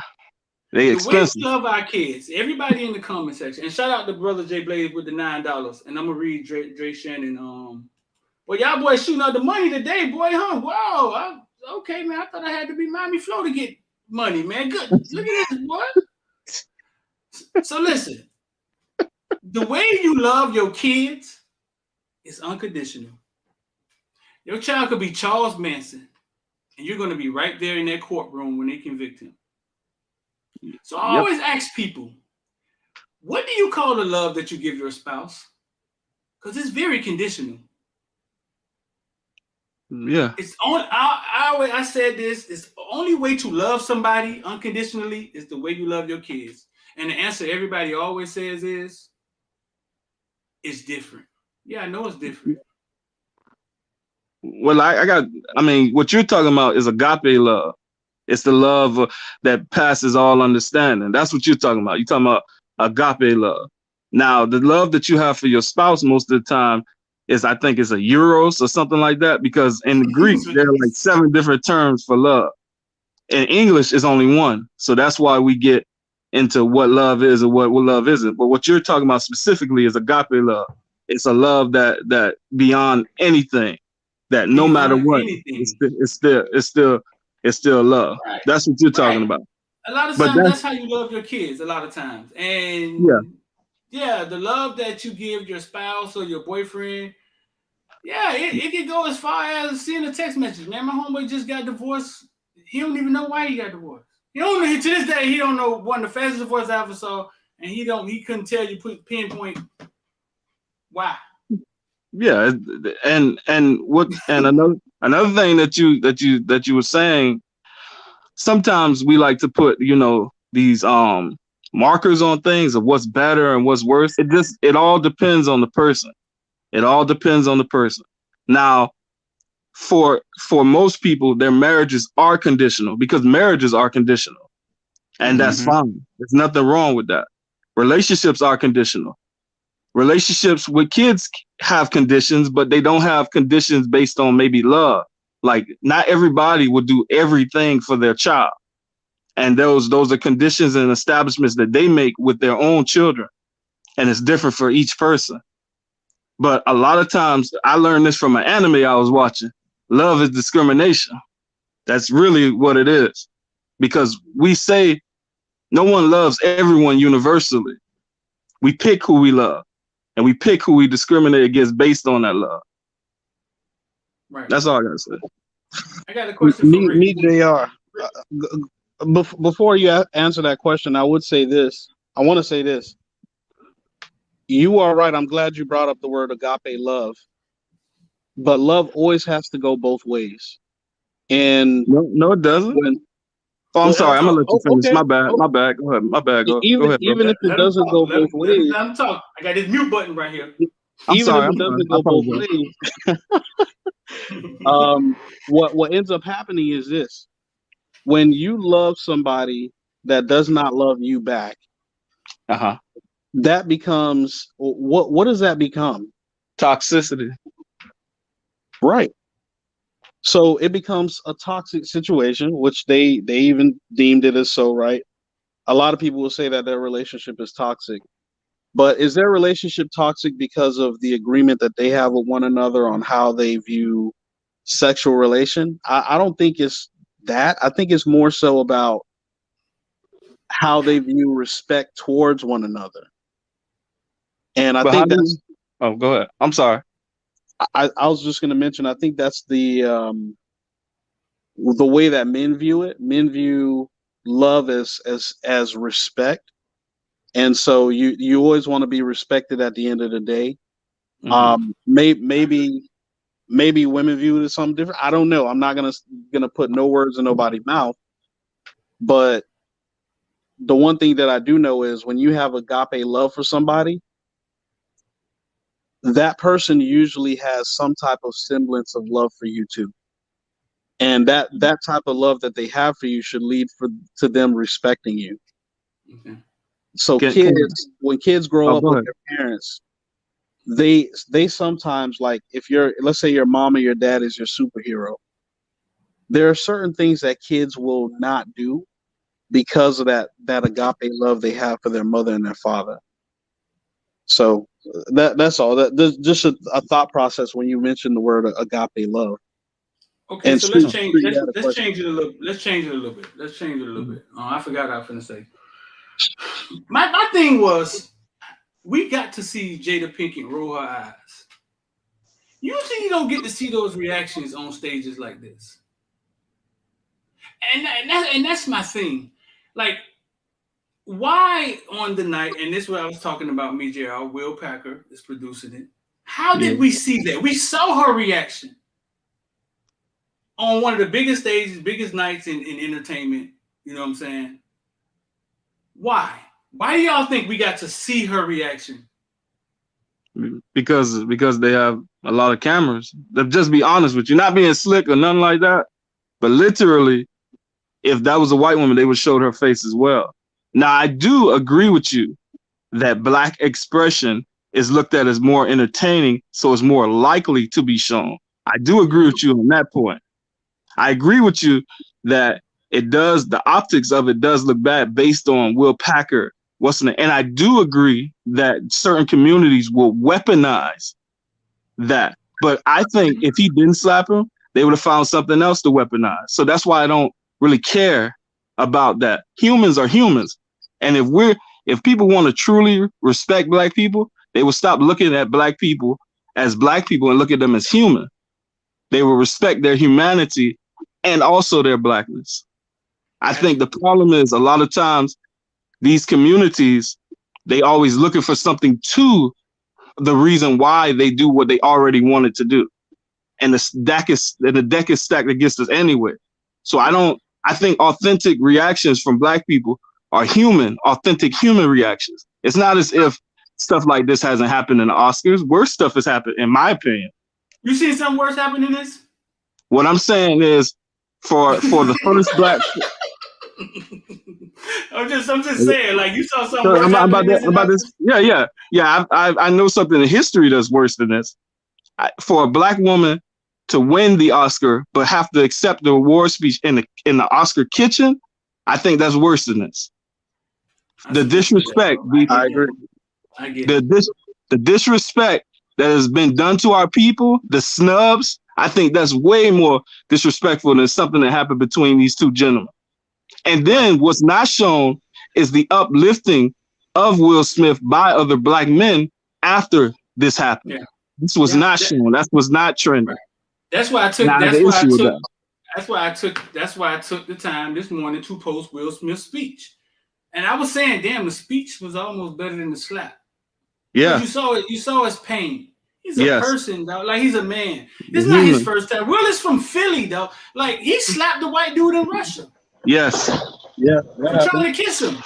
They expensive. The way we love our kids, everybody in the comment section, and shout out to brother Jay Blaze with the $9. And I'm gonna read Dre Shannon. Well, y'all boys shooting up the money today, boy, huh? Wow. Okay, man. I thought I had to be Miami, Florida to get money, man. Good. Look at this, boy. So listen, the way you love your kids is unconditional. Your child could be Charles Manson, and you're going to be right there in that courtroom when they convict him. So I always ask people, what do you call the love that you give your spouse? Because it's very conditional. Yeah. It's on. I said this. It's the only way to love somebody unconditionally is the way you love your kids. And the answer everybody always says is, it's different. Yeah, I know it's different. Well, I mean, what you're talking about is agape love. It's the love that passes all understanding. That's what you're talking about. You're talking about agape love. Now, the love that you have for your spouse most of the time is, I think, is a eros or something like that, because in the Greek, there are like 7 different terms for love. In English, it's only one. So that's why we get into what love is and what love isn't. But what you're talking about specifically is agape love. It's a love that beyond anything, that no matter what, it's still love. Right. That's what you're talking about. A lot of times, that's how you love your kids. A lot of times, and yeah, the love that you give your spouse or your boyfriend, yeah, it can go as far as sending a text message. Man, my homeboy just got divorced. He don't even know why he got divorced. To this day, he don't know one of the fastest divorce I ever saw, and he couldn't tell you pinpoint why. Yeah, and another thing that you were saying, sometimes we like to put, these markers on things of what's better and what's worse. It all depends on the person. It all depends on the person. Now, for most people, their marriages are conditional, because marriages are conditional, and that's fine. There's nothing wrong with that. Relationships are conditional. Relationships with kids have conditions, but they don't have conditions based on maybe love. Like, not everybody will do everything for their child. And those are conditions and establishments that they make with their own children. And it's different for each person. But a lot of times, I learned this from an anime I was watching. Love is discrimination. That's really what it is. Because we say no one loves everyone universally. We pick who we love. And we pick who we discriminate against based on that love. Right. That's all I gotta say. I got a question for me, JR. Before you answer that question, I would say this. I want to say this. You are right. I'm glad you brought up the word agape love. But love always has to go both ways. And no, it doesn't. I'm sorry. I'm gonna let you finish. Okay. My bad. Go ahead. My bad. Go ahead, bro. Even if it doesn't go both ways. Let him talk. I got this mute button right here. Even if it doesn't go both ways. What ends up happening is this: when you love somebody that does not love you back, that becomes what does that become? Toxicity. Right. So it becomes a toxic situation, which they even deemed it as so, right? A lot of people will say that their relationship is toxic. But is their relationship toxic because of the agreement that they have with one another on how they view sexual relation? I don't think it's that. I think it's more so about how they view respect towards one another. And I think that's... Oh, go ahead. I'm sorry. I was just going to mention, I think that's the way that men view it. Men view love as respect. And so you always want to be respected at the end of the day. Maybe women view it as something different. I don't know. I'm not gonna put no words in nobody's mouth. But the one thing that I do know is when you have agape love for somebody, that person usually has some type of semblance of love for you too. And that type of love that they have for you should lead to them respecting you. Okay. So when kids grow up with their parents, they sometimes, like, let's say your mom or your dad is your superhero, there are certain things that kids will not do because of that agape love they have for their mother and their father. So that's all. Just a thought process when you mentioned the word agape love. Okay, And so let's Stu, change. you had a Let's question. change it a little. Let's change it a little bit. Let's change it a little bit. I forgot what I was gonna say. My thing was, we got to see Jada Pinkett roll her eyes. Usually, you don't get to see those reactions on stages like this, and that's my thing. Like, why on the night? And this is what I was talking about. Me, JR, Will Packer is producing it. How did we see that? We saw her reaction on one of the biggest stages, biggest nights in entertainment. You know what I'm saying? Why? Why do y'all think we got to see her reaction? Because they have a lot of cameras. Just be honest with you, not being slick or nothing like that, but literally, if that was a white woman, they would show her face as well. Now, I do agree with you that black expression is looked at as more entertaining, so it's more likely to be shown. I do agree with you on that point. I agree with you that the optics of it does look bad based on Will Packer. And I do agree that certain communities will weaponize that. But I think if he didn't slap him, they would have found something else to weaponize. So that's why I don't really care about that. Humans are humans. And if people want to truly respect black people, they will stop looking at black people as black people and look at them as human. They will respect their humanity and also their blackness. I think the problem is a lot of times these communities, they always looking for something to the reason why they do what they already wanted to do. And the deck is stacked against us anyway. So I think authentic reactions from black people are authentic human reactions. It's not as if stuff like this hasn't happened in the Oscars. Worse stuff has happened, in my opinion. You seen something worse happen in this? What I'm saying is, for the first black. I'm just saying, like, you saw something worse happen about this. Yeah. I know something in history that's worse than this. For a black woman to win the Oscar but have to accept the award speech in the Oscar kitchen, I think that's worse than this. The disrespect. I agree. I get it. The disrespect that has been done to our people, the snubs, I think that's way more disrespectful than something that happened between these two gentlemen. And then what's not shown is the uplifting of Will Smith by other black men after this happened. Yeah. This was not shown. That was not trending. Right. That's why I took the time this morning to post Will Smith's speech. And I was saying, damn, the speech was almost better than the slap. Yeah. You saw his pain. He's a person, though. Like, he's a man. It's not his first time. Will is from Philly, though. Like, he slapped the white dude in Russia. Yes. Yeah. For trying to kiss him.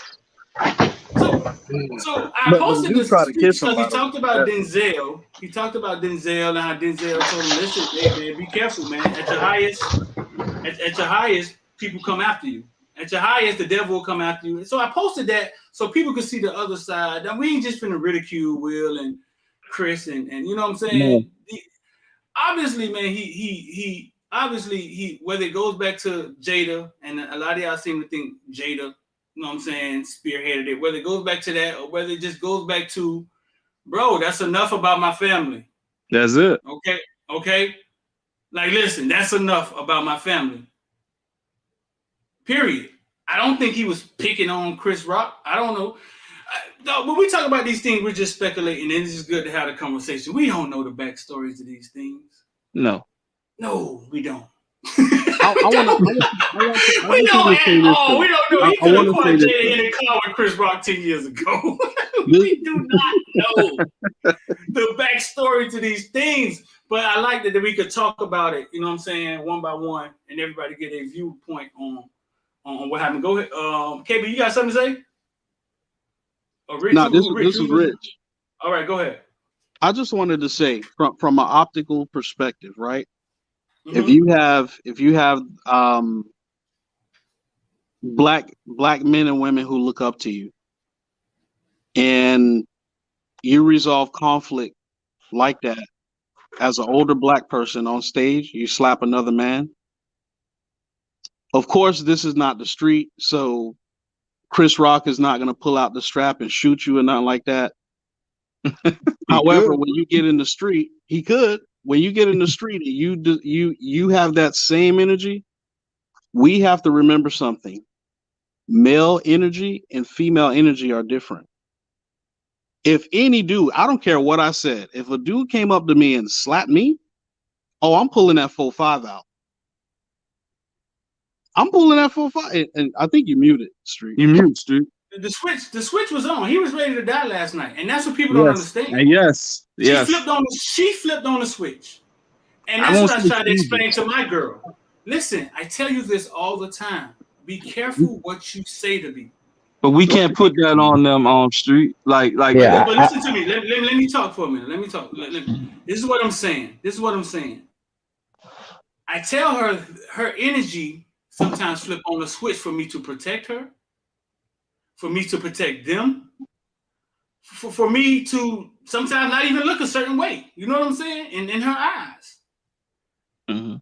So I posted this speech because he talked about Denzel. He talked about Denzel and how Denzel told him, listen, hey, man, be careful, man. At your highest, people come after you. At your highest, the devil will come after you. And so I posted that so people could see the other side. Now, we ain't just finna ridicule Will and Chris and you know what I'm saying? Obviously, man, he obviously whether it goes back to Jada, and a lot of y'all seem to think Jada, you know what I'm saying, spearheaded it, whether it goes back to that or whether it just goes back to, bro, that's enough about my family. That's it. Okay. Like, listen, that's enough about my family. Period. I don't think he was picking on Chris Rock. I don't know. When we talk about these things, we're just speculating, and it's just good to have a conversation. We don't know the backstories of these things. No, we don't. I want to. We don't know. He could have caught Jada in the car with Chris Rock 10 years ago. We do not know the backstory to these things. But I like that we could talk about it, you know what I'm saying, one by one, and everybody get a viewpoint on what happened. Go ahead. KB, you got something to say? Rich, no, this is Rich. All right, go ahead. I just wanted to say, from an optical perspective, right? Mm-hmm. If you have black men and women who look up to you, and you resolve conflict like that as an older black person on stage, you slap another man. Of course, this is not the street, so Chris Rock is not going to pull out the strap and shoot you or nothing like that. However, when you get in the street, he could. When you get in the street, you have that same energy. We have to remember something. Male energy and female energy are different. If any dude, I don't care what I said, if a dude came up to me and slapped me, oh, I'm pulling that 4-5 out. I'm pulling that 4-5, and I think you muted, Street. You mute, Street. The switch was on. He was ready to die last night, and that's what people don't understand. Yes. She flipped on the switch, and that's what I tried to explain to my girl. Listen, I tell you this all the time. Be careful what you say to me. But we can't put that on them on Street. Like. Yeah, but listen to me. Let me talk for a minute. Let me talk. This is what I'm saying. I tell her energy sometimes flip on the switch for me to protect her, for me to protect them, for me to sometimes not even look a certain way. You know what I'm saying? In her eyes. Mm-hmm.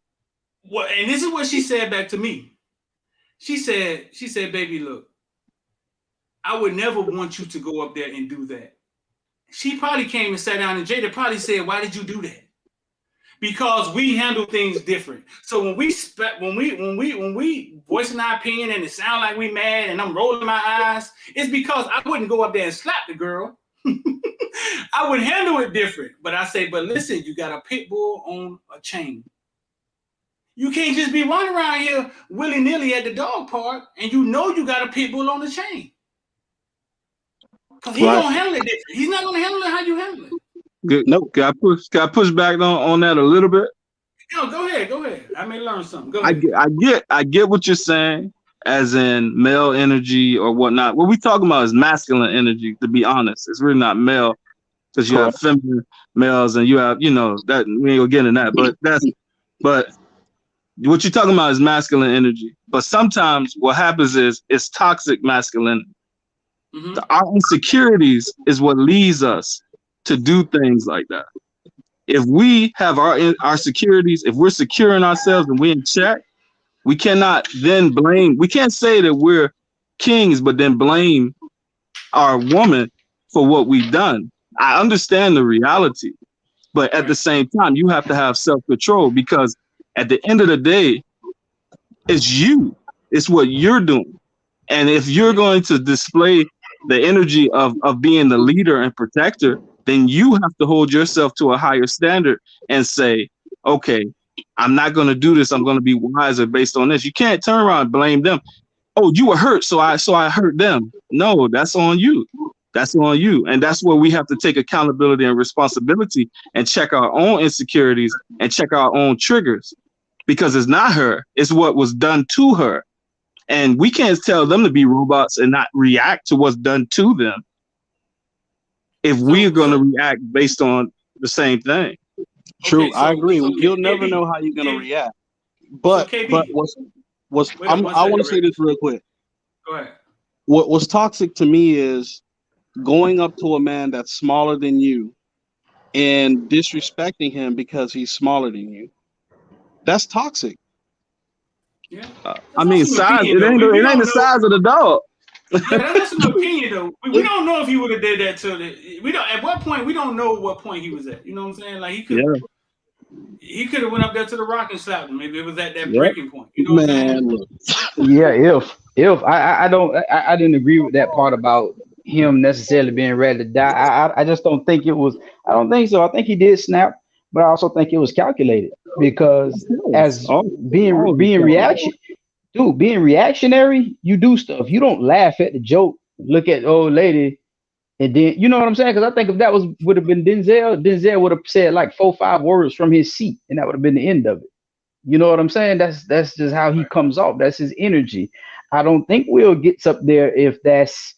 Well, and this is what she said back to me. She said, baby, look, I would never want you to go up there and do that. She probably came and sat down, and Jada probably said, why did you do that? Because we handle things different. So when we voicing our opinion and it sounds like we mad and I'm rolling my eyes, it's because I wouldn't go up there and slap the girl. I would handle it different. But I say, but listen, you got a pit bull on a chain. You can't just be running around here willy-nilly at the dog park and you know you got a pit bull on the chain. Because he's going to handle it different. He's not going to handle it how you handle it. Good. Nope. Got to push back on that a little bit. No, go ahead. I may learn something. Go ahead. I get what you're saying, as in male energy or whatnot. What we talking about is masculine energy, to be honest. It's really not male, because you have feminine males and you have, that we ain't gonna get into that. But what you're talking about is masculine energy. But sometimes what happens is it's toxic masculinity. Mm-hmm. Our insecurities is what leads us to do things like that. If we have our securities, if we're secure in ourselves and we're in check, we cannot then blame. We can't say that we're kings, but then blame our woman for what we've done. I understand the reality, but at the same time, you have to have self-control, because at the end of the day, it's you. It's what you're doing. And if you're going to display the energy of being the leader and protector, then you have to hold yourself to a higher standard and say, okay, I'm not going to do this. I'm going to be wiser based on this. You can't turn around and blame them. Oh, you were hurt, so I hurt them. No, that's on you. That's on you. And that's where we have to take accountability and responsibility and check our own insecurities and check our own triggers, because it's not her. It's what was done to her. And we can't tell them to be robots and not react to what's done to them if we're going to react based on the same thing. True, I agree. You'll never know how you're going to react. But I want to say this real quick. Go ahead. What's toxic to me is going up to a man that's smaller than you and disrespecting him because he's smaller than you. That's toxic. Yeah. I mean, size. It ain't the size of the dog. Yeah, that's an opinion, though. We don't know if he would have did that to the. We don't. At what point? We don't know what point he was at. You know what I'm saying? Like he could. Yeah. He could have went up there to the Rock and slapped him. Maybe it was at that breaking point. You know what I'm saying? Yeah. If I didn't agree with that part about him necessarily being ready to die. I just don't think it was. I don't think so. I think he did snap, but I also think it was calculated, because as being reactionary, you do stuff. You don't laugh at the joke, look at the old lady, and then, you know what I'm saying? Because I think if that would have been Denzel would have said like 4-5 words from his seat, and that would have been the end of it. You know what I'm saying? That's just how he comes off. That's his energy. I don't think Will gets up there if that's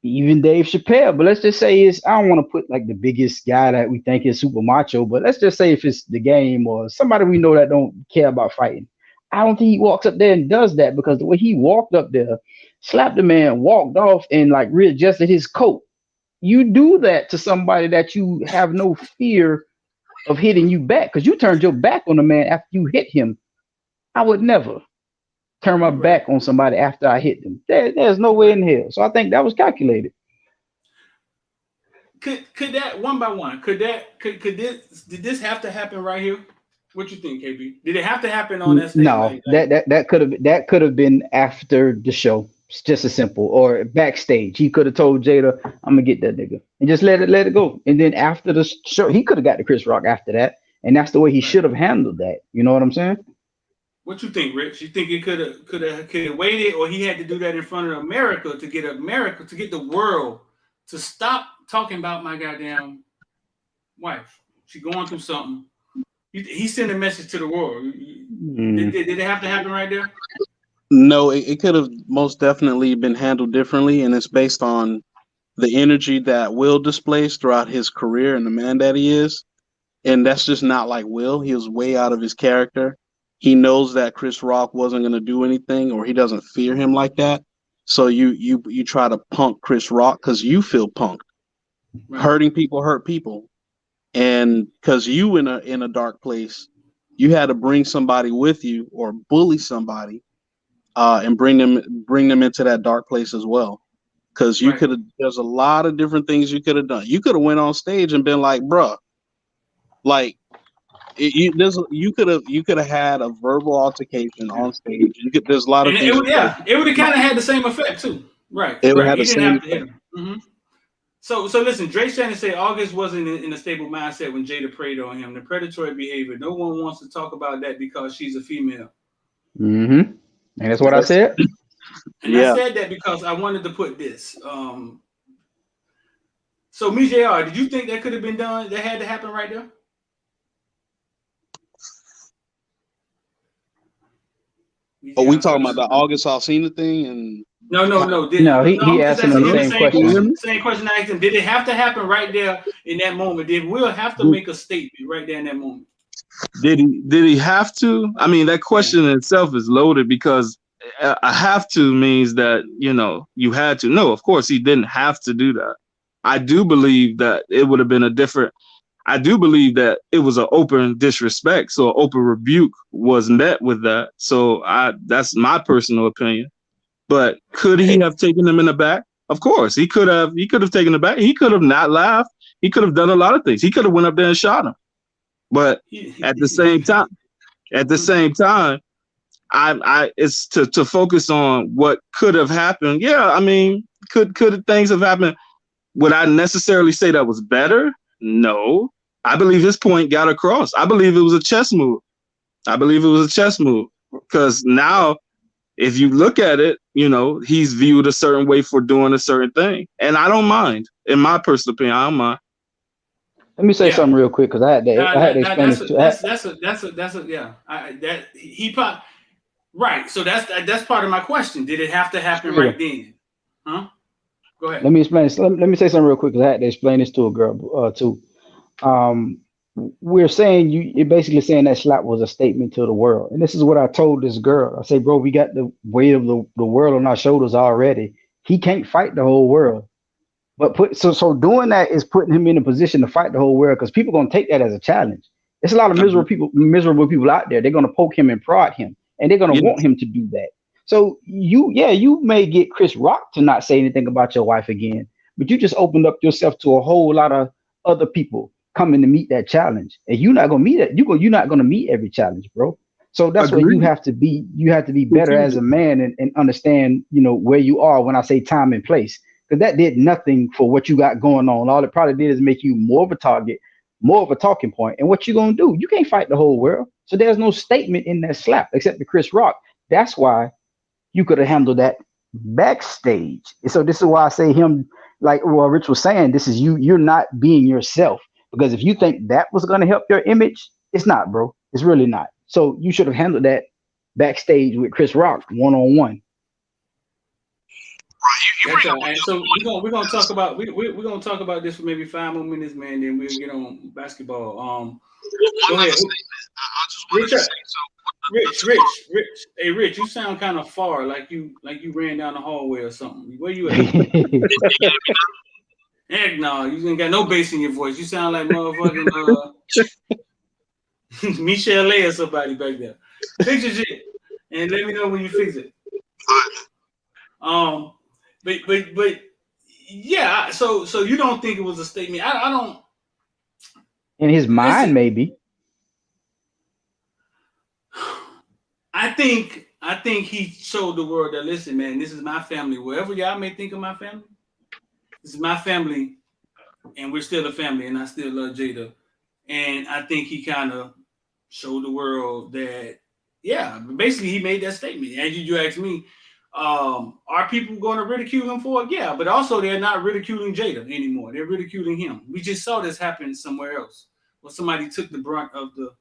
even Dave Chappelle. But let's just say I don't want to put like the biggest guy that we think is super macho, but let's just say if it's the Game or somebody we know that don't care about fighting. I don't think he walks up there and does that, because the way he walked up there, slapped the man, walked off, and like readjusted his coat. You do that to somebody that you have no fear of hitting you back, because you turned your back on the man after you hit him. I would never turn my back on somebody after I hit them. There's no way in hell. So I think that was calculated. could that one by one? Did this have to happen right here? What you think, KB? Did it have to happen on that stage? No, that could have been after the show. It's just as simple, or backstage. He could have told Jada, "I'm gonna get that nigga," and just let it go. And then after the show, he could have got to Chris Rock after that, and that's the way he should have handled that. You know what I'm saying? What you think, Rich? You think he could have waited, or he had to do that in front of America to get the world to stop talking about my goddamn wife? She going through something. He sent a message to the world. Did it have to happen right there? No, it could have most definitely been handled differently, and it's based on the energy that Will displays throughout his career and the man that he is. And that's just not like Will. He was way out of his character. He knows that Chris Rock wasn't going to do anything, or he doesn't fear him like that. So you try to punk Chris Rock because you feel punked. Right. Hurting people hurt people. And because you in a dark place, you had to bring somebody with you or bully somebody and bring them into that dark place as well. Because you could have, there's a lot of different things you could have done. You could have went on stage and been like, bruh, like you could have had a verbal altercation on stage. There's a lot of things. It would have kind of had the same effect too. Right. It would right. have He the didn't same have to hit him. Mm-hmm. So listen, Drake Shannon said August wasn't in a stable mindset when Jada preyed on him. The predatory behavior. No one wants to talk about that because she's a female. Mm-hmm. And that's what I said. And I said that because I wanted to put this. So me, JR, did you think that could have been done? That had to happen right there? Oh, we talking about the August Alsina thing and No. He asked him the same question. Same question I asked him. Did it have to happen right there in that moment? Did Will have to make a statement right there in that moment? Did he have to? I mean, that question in itself is loaded because a have to means that, you had to. No, of course he didn't have to do that. I do believe that it would have been I do believe that it was an open disrespect. So an open rebuke was met with that. So that's my personal opinion. But could he have taken him in the back? Of course, he could have taken him back. He could have not laughed. He could have done a lot of things. He could have went up there and shot him. But at the same time, I it's to focus on what could have happened. Yeah, I mean, could things have happened? Would I necessarily say that was better? No. I believe his point got across. I believe it was a chess move. Because now, if you look at it, he's viewed a certain way for doing a certain thing. And I don't mind. In my personal opinion, I don't mind. Let me say something real quick because I had to explain this to right. So that's part of my question. Did it have to happen right then? Huh? Go ahead. Let me explain this. Let me say something real quick because I had to explain this to a girl too. We're saying you're basically saying that slap was a statement to the world. And this is what I told this girl. I say, bro, we got the weight of the world on our shoulders already. He can't fight the whole world. But so doing that is putting him in a position to fight the whole world because people are going to take that as a challenge. There's a lot of miserable people out there. They're going to poke him and prod him, and they're going to want him to do that. So you may get Chris Rock to not say anything about your wife again, but you just opened up yourself to a whole lot of other people coming to meet that challenge, and you're not going to meet it. You're not going to meet every challenge, bro. So that's where you have to be. You have to be better as a man and understand, where you are when I say time and place. Because that did nothing for what you got going on. All it probably did is make you more of a target, more of a talking point. And what you gonna do? You can't fight the whole world. So there's no statement in that slap except for Chris Rock. That's why you could have handled that backstage. And so this is why I say him, like Rich was saying, this is you. You're not being yourself. Because if you think that was gonna help your image, it's not, bro. It's really not. So you should have handled that backstage with Chris Rock one-on-one. So we're gonna talk about we're gonna talk about this for maybe 5 more minutes, man. Then we'll get on basketball. Go ahead, Rich. Hey, Rich, you sound kind of far, like you ran down the hallway or something. Where you at? Heck no, you ain't got no bass in your voice. You sound like motherfucking Michelle or somebody back there. Fix your shit and let me know when you fix it. But Yeah. So you don't think it was a statement? I don't. In his mind, maybe. I think he showed the world that, listen, man, this is my family. Wherever y'all may think of my family, this is my family, and we're still a family, and I still love Jada. And I think he kind of showed the world that, yeah, basically he made that statement. And you asked me, are people going to ridicule him for it? Yeah, but also they're not ridiculing Jada anymore. They're ridiculing him. We just saw this happen somewhere else, where somebody took the brunt of the.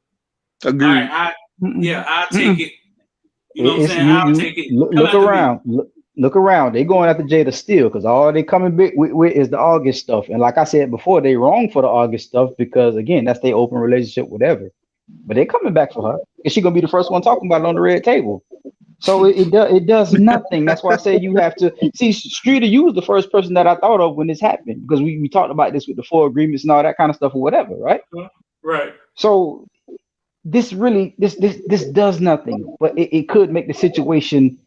Agreed. All right, I'll take it. You know what I'm saying? I'll take it. Look around. Look around. They going after Jada still because all they coming big with is the August stuff. And like I said before, they wrong for the August stuff because again, that's their open relationship, whatever. But they coming back for her. Is she gonna be the first one talking about it on the red table? So it does nothing. That's why I say you have to see Streeter. You was the first person that I thought of when this happened because we talked about this with the 4 agreements and all that kind of stuff or whatever, right? Right. So this does nothing, but it could make the situation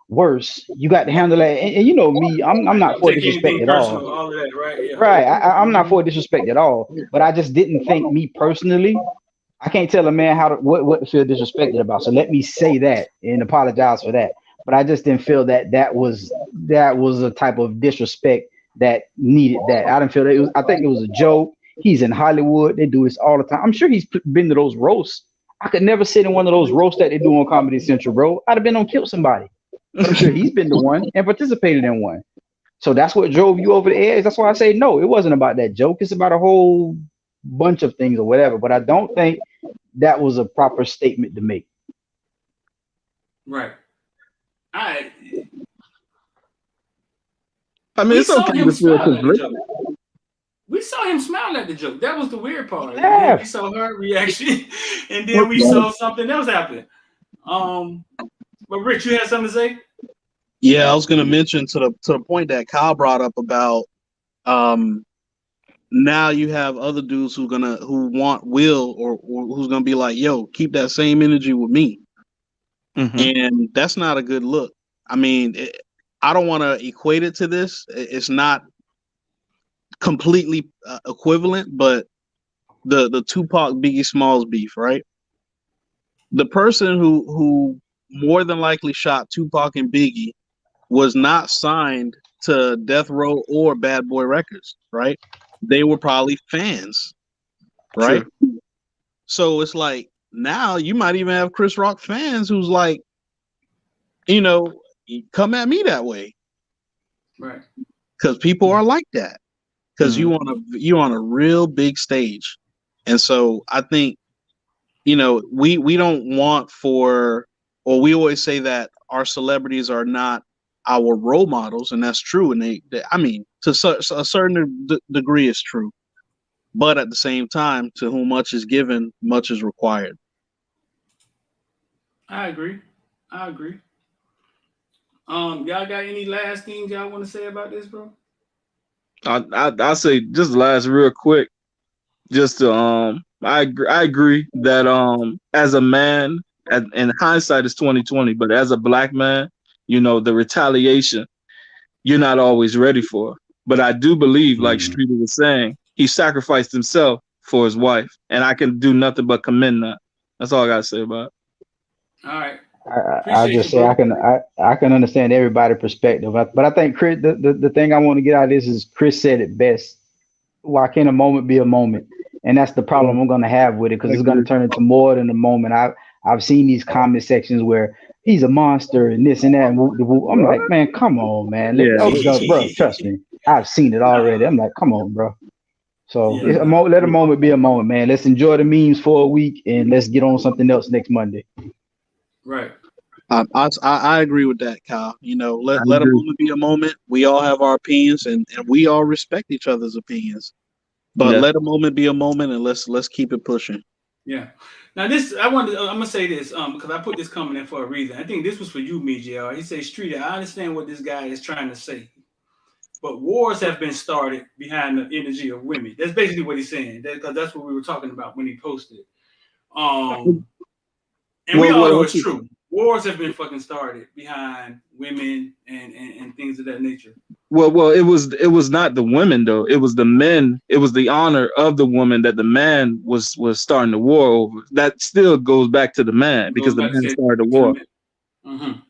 worse. You got to handle that, and you know me, I'm not for disrespect at all. All of that, right? Yeah. Right, I'm not for disrespect at all, but I just didn't think me personally. I can't tell a man what to feel disrespected about. So let me say that and apologize for that. But I just didn't feel that was a type of disrespect that needed that. I didn't feel that. I think it was a joke. He's in Hollywood. They do this all the time. I'm sure he's been to those roasts. I could never sit in one of those roasts that they do on Comedy Central, bro. I'd have been on Kill Somebody. But I'm sure he's been to one and participated in one. So that's what drove you over the edge. That's why I say no. It wasn't about that joke. It's about a whole bunch of things or whatever. But I don't think that was a proper statement to make. Right. I mean, it's okay to feel conflicted. We saw him smile at the joke. That was the weird part. Yeah. And then we saw her reaction, and then we saw something else happen. But Rich, you had something to say? Yeah, I was going to mention to the point that Kyle brought up about now you have other dudes who want Will or who's gonna be like, yo, keep that same energy with me, and that's not a good look. I mean, I don't want to equate it to this. It's not completely equivalent, but the Tupac Biggie Smalls beef, right? The person who more than likely shot Tupac and Biggie was not signed to Death Row or Bad Boy Records, right? They were probably fans, right? Sure. So it's like now you might even have Chris Rock fans who's like, you know, come at me that way, right? Because people are like that. Because you on a real big stage, and so I think, you know, we don't want we always say that our celebrities are not our role models, and that's true. And they I mean, to a certain degree, is true. But at the same time, to whom much is given, much is required. I agree. Y'all got any last things y'all want to say about this, bro? I'll say just last real quick. Just to I agree that as a man, and hindsight is 20/20, but as a black man, you know, the retaliation you're not always ready for. But I do believe, like Streeter was saying, he sacrificed himself for his wife, and I can do nothing but commend that. That's all I gotta say about it. All right. I just say I can understand everybody's perspective, but I think Chris, the thing I want to get out of this is Chris said it best. Why can't a moment be a moment? And that's the problem I'm gonna have with it, because it's gonna turn into more than a moment. I've seen these comment sections where he's a monster and this and that. And I'm like, man, come on, man. Bro, trust me, I've seen it already. I'm like, come on, bro. So let a moment be a moment, man. Let's enjoy the memes for a week and let's get on something else next Monday. Right. I agree with that, Kyle. You know, let a moment be a moment. We all have our opinions, and we all respect each other's opinions. But let a moment be a moment, and let's keep it pushing. Yeah. Now I'm gonna say this because I put this comment in for a reason. I think this was for you, Mijr. He says, Streeter, I understand what this guy is trying to say, but wars have been started behind the energy of women. That's basically what he's saying. Because that's what we were talking about when he posted. And we all know it's true. Wars have been fucking started behind women and things of that nature. Well, it was not the women though. It was the men. It was the honor of the woman that the man was starting the war over. That still goes back to the man because the man started the war. Mm-hmm.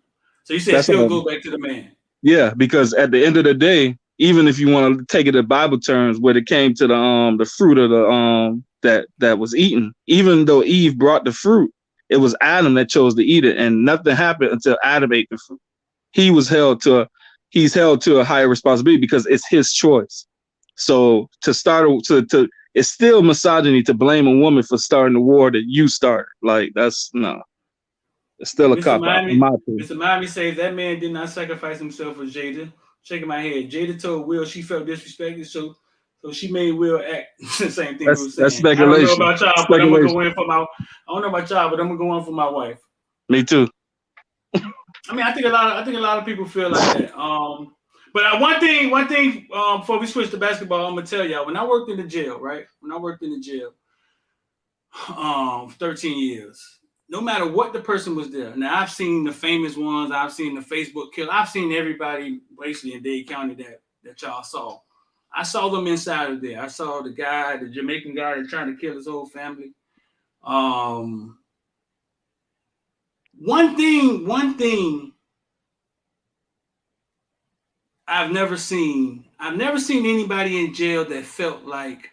So you said That's still all. go back to the man. Yeah, because at the end of the day, even if you want to take it in Bible terms, when it came to the fruit of the that was eaten, even though Eve brought the fruit, it was Adam that chose to eat it, and nothing happened until Adam ate the fruit. He's held to a higher responsibility because it's his choice. So it's still misogyny to blame a woman for starting the war that you started. Like it's still a cop out in my opinion. Mr. Miami says that man did not sacrifice himself for Jada. Shaking my head. Jada told Will she felt disrespected, so she made Will act the same thing. That's speculation. I don't know about y'all, but I'm gonna go in for my. I don't know about y'all, but I'm gonna go in for my wife. Me too. I mean, I think a lot of people feel like that. But one thing, before we switch to basketball, I'm gonna tell y'all. When I worked in the jail, right? 13 years. No matter what the person was there. Now I've seen the famous ones. I've seen the Facebook kill. I've seen everybody basically in Dade County that y'all saw. I saw them inside of there. I saw the Jamaican guy that tried to kill his whole family. One thing I've never seen anybody in jail that felt like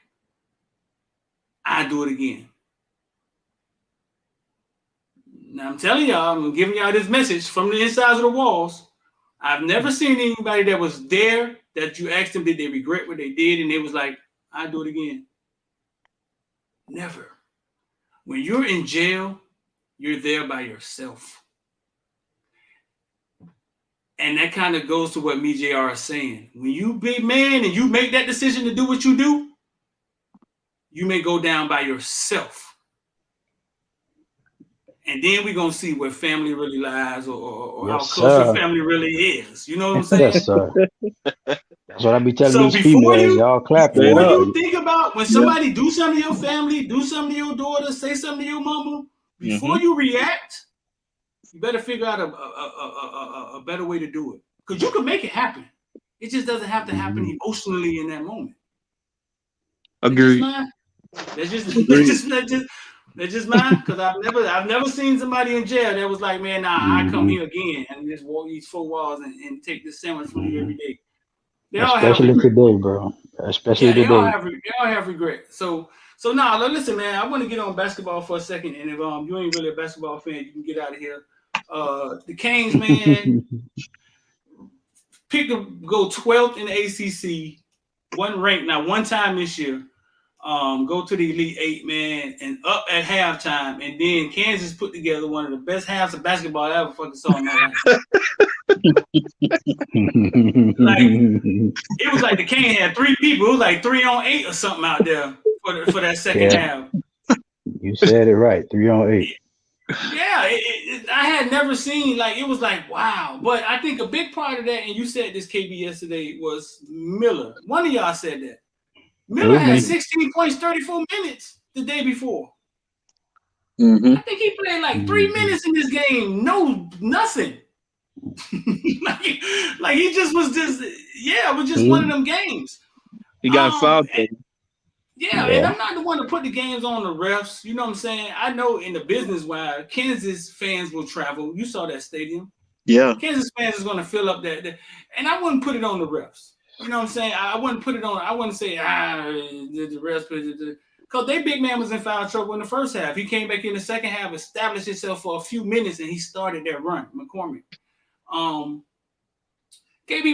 I'd do it again. Now I'm telling y'all, I'm giving y'all this message from the insides of the walls. I've never seen anybody that was there that you asked them, did they regret what they did? And they was like, I'd do it again. Never. When you're in jail, you're there by yourself. And that kind of goes to what me, JR, is saying. When you be man and you make that decision to do what you do, you may go down by yourself. And then we're going to see where family really lies or how close your family really is. You know what I'm saying? Yes, sir. That's what I be telling these females. Y'all clapping. Before you think about when somebody do something to your family, do something to your daughter, say something to your mama, before you react, you better figure out a better way to do it. Because you can make it happen. It just doesn't have to happen emotionally in that moment. Agreed. That's just mine, because I've never seen somebody in jail that was like, man, I come here again and just walk these 4 walls and take this sandwich from you every day. Especially today, bro. Especially today. They all have regret. So now, listen, man, I want to get on basketball for a second, and if you ain't really a basketball fan, you can get out of here. The Canes, man, picked to go 12th in the ACC, wasn't ranked now one time this year. Go to the Elite Eight, man, and up at halftime, and then Kansas put together one of the best halves of basketball I ever fucking saw in my life. It was like the Canes had 3 people. It was like 3-on-8 or something out there for that second half. You said it right, 3-on-8. Yeah, I had never seen, it was like, wow. But I think a big part of that, and you said this, KB, yesterday, was Miller. One of y'all said that. Miller had 16 points, 34 minutes the day before. I think he played 3 minutes in this game. No, nothing. like he just was it was just one of them games. He got fouled. And I'm not the one to put the games on the refs. You know what I'm saying? I know in the business wise, Kansas fans will travel. You saw that stadium. Yeah. Kansas fans is going to fill up that. And I wouldn't put it on the refs. You know what I'm saying? I wouldn't put it on. I wouldn't say, the refs. Because their big man was in foul trouble in the first half. He came back in the second half, established himself for a few minutes, and he started that run, McCormick. KB,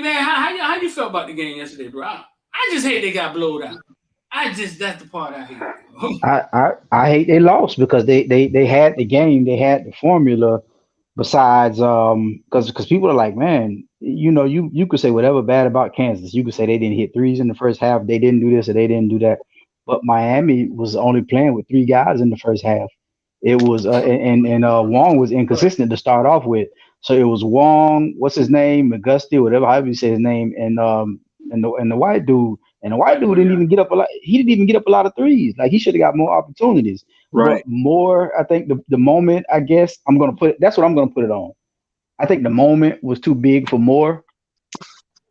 man, how you felt about the game yesterday, bro? I just hate they got blowed out. That's the part I hate. I hate they lost because they had the game, they had the formula. Besides, because people are like, man, you could say whatever bad about Kansas. You could say they didn't hit threes in the first half, they didn't do this or they didn't do that. But Miami was only playing with 3 guys in the first half. It was and Wong was inconsistent to start off with. So it was Wong, what's his name, McGusty, whatever, however you say his name, and the white dude. And the white dude didn't even get up a lot. He didn't even get up a lot of threes. Like, he should have got more opportunities. Right. But more, I think the moment, I guess, that's what I'm gonna put it on. I think the moment was too big for Moore.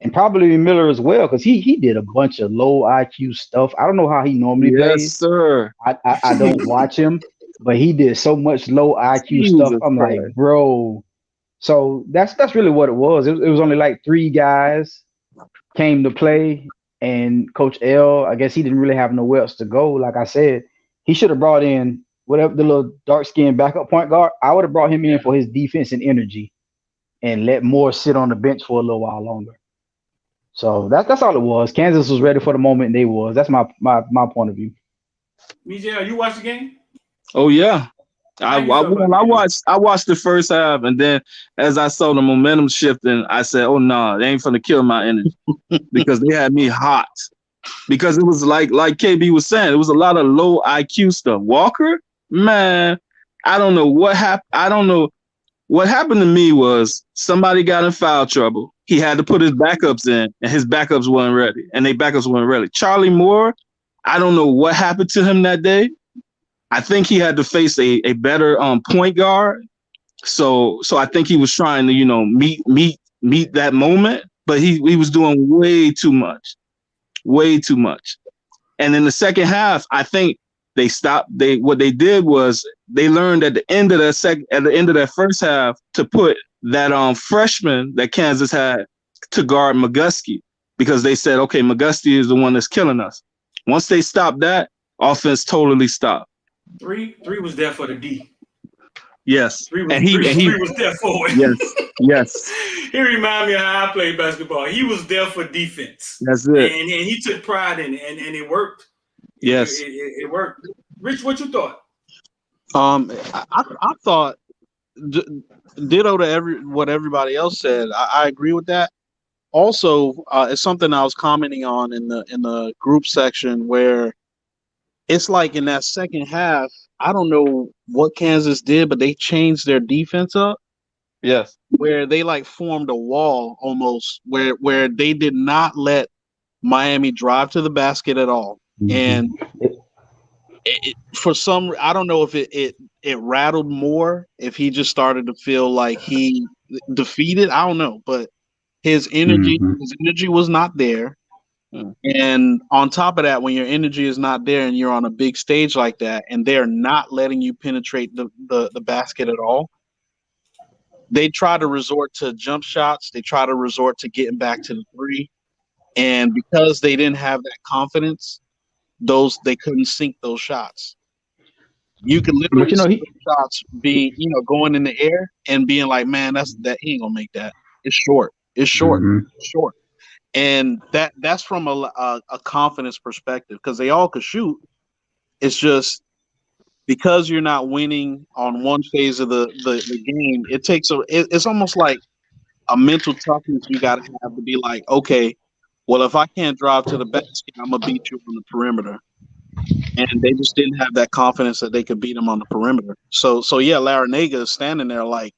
and probably Miller as well, because he did a bunch of low IQ stuff. I don't know how he normally Yes, plays. sir. I don't watch him, but he did so much low IQ stuff. Jesus I'm like, Christ. bro. So that's really what it was. It was only like 3 guys came to play, and Coach L, I guess he didn't really have nowhere else to go. Like I said, he should have brought in whatever the little dark skinned backup point guard. I would have brought him in for his defense and energy, and let Moore sit on the bench for a little while longer. So that's all it was. Kansas was ready for the moment, and they was. That's my point of view. Mijay, you watch the game? Oh yeah. How you feel about I watched the first half, and then as I saw the momentum shifting, I said, "Oh no, they ain't finna kill my energy," because they had me hot. Because it was like KB was saying, it was a lot of low IQ stuff. Walker, man, I don't know what happened. I don't know what happened to me was somebody got in foul trouble. He had to put his backups in, and his backups weren't ready, and their backups weren't ready. Charlie Moore, I don't know what happened to him that day. I think he had to face a better point guard. So I think he was trying to, you know, meet that moment, but he was doing way too much. And in the second half, I think they stopped. What they did was they learned at the end of that first half to put that freshman that Kansas had to guard McGusty, because they said, okay, McGusty is the one that's killing us. Once they stopped that, offense totally stopped. Three was there for the D. Yes. Three was there for it. Yes. He reminded me of how I played basketball. He was there for defense. That's it. And he took pride in it, and it worked. Yes. It worked. Rich, what you thought? I thought ditto to what everybody else said. I agree with that. Also, it's something I was commenting on in the group section, where it's like in that second half, I don't know what Kansas did, but they changed their defense up. Yes. Where they like formed a wall almost, where they did not let Miami drive to the basket at all. And for some, I don't know if it rattled more, if he just started to feel like he defeated. I don't know, but his energy was not there. And on top of that, when your energy is not there and you're on a big stage like that, and they're not letting you penetrate the basket at all, they try to resort to jump shots. They try to resort to getting back to the three. And because they didn't have that confidence, they couldn't sink those shots. You could literally see those shots being, going in the air and being like, man, that he ain't gonna make that. It's short. It's short. It's short. And that's from a confidence perspective, because they all could shoot. It's just because you're not winning on one phase of the game, it's almost like a mental toughness you got to have to be like, okay, well, if I can't drive to the basket, I'm gonna beat you on the perimeter. And they just didn't have that confidence that they could beat him on the perimeter. So yeah, Larinaga is standing there like,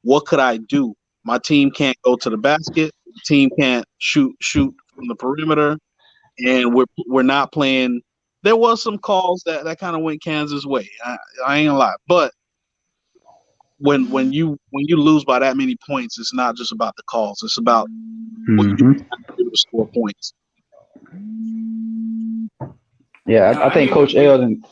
what could I do? My team can't go to the basket. The team can't shoot from the perimeter, and we're not playing. There was some calls that kind of went Kansas' way. I ain't gonna lie, but when you lose by that many points, it's not just about the calls. It's about what you have to do to score points. Yeah, I think Coach L didn't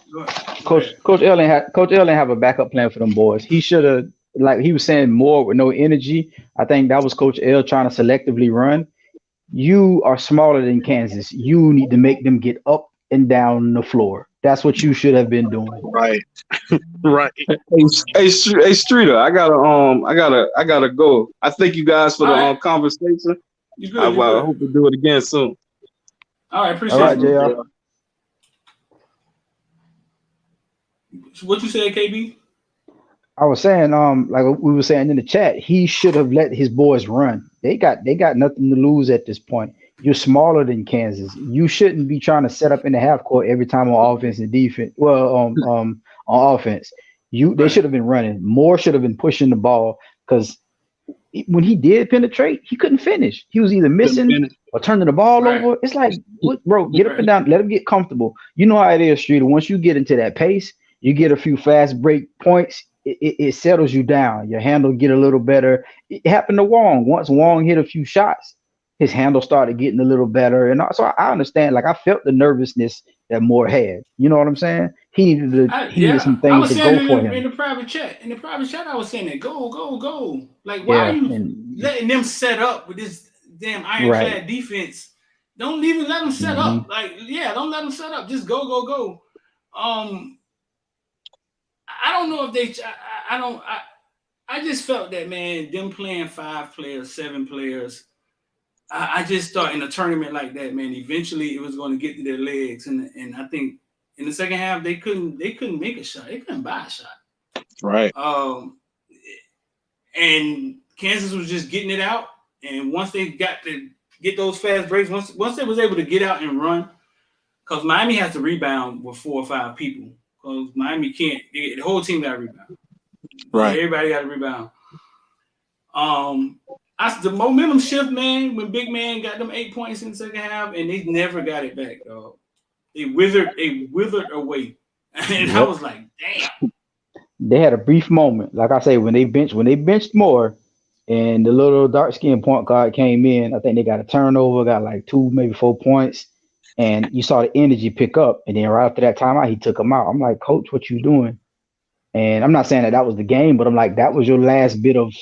have a backup plan for them boys. He should have, like he was saying, more with no energy. I think that was Coach L trying to selectively run. You are smaller than Kansas. You need to make them get up and down the floor. That's what you should have been doing. Right. Right. Hey, Streeter, I gotta go. I thank you guys for the conversation. I hope to do it again soon. All right, appreciate it. JR. What you said, KB? I was saying, like we were saying in the chat, he should have let his boys run. They got nothing to lose at this point. You're smaller than Kansas. You shouldn't be trying to set up in the half court every time on offense and defense. Well, on offense, they should have been running. Moore should have been pushing the ball, because when he did penetrate, he couldn't finish. He was either missing or turning the ball over. It's like, bro, get up and down. Let him get comfortable. You know how it is, Streeter. Once you get into that pace, you get a few fast break points, it settles you down. Your handle get a little better. It happened to Wong. Once Wong hit a few shots, his handle started getting a little better, and so I understand. Like I felt the nervousness that Moore had. You know what I'm saying? He needed some I things was to saying go for in him. the private chat. In the private chat, I was saying that go. Like, why are Yeah, you and letting them set up with this damn right. ironclad defense? Don't even let them set up. Like, yeah, don't let them set up. Just go. I don't know if they. I just felt that, man. Them playing 5 players, 7 players. I just thought in a tournament like that, man, eventually it was going to get to their legs, and I think in the second half they couldn't make a shot. They couldn't buy a shot. Right. And Kansas was just getting it out, and once they got to get those fast breaks, once they was able to get out and run, because Miami has to rebound with 4 or 5 people, because Miami can't. The whole team got to rebound. Right. Everybody got to rebound. The momentum shift, man, when Big Man got them 8 points in the second half, and they never got it back, dog. They withered away. And I was like, damn. They had a brief moment. Like I say, when they benched Moore and the little dark skinned point guard came in, I think they got a turnover, got like 2, maybe 4 points. And you saw the energy pick up. And then right after that timeout, he took him out. I'm like, Coach, what you doing? And I'm not saying that was the game, but I'm like, that was your last bit of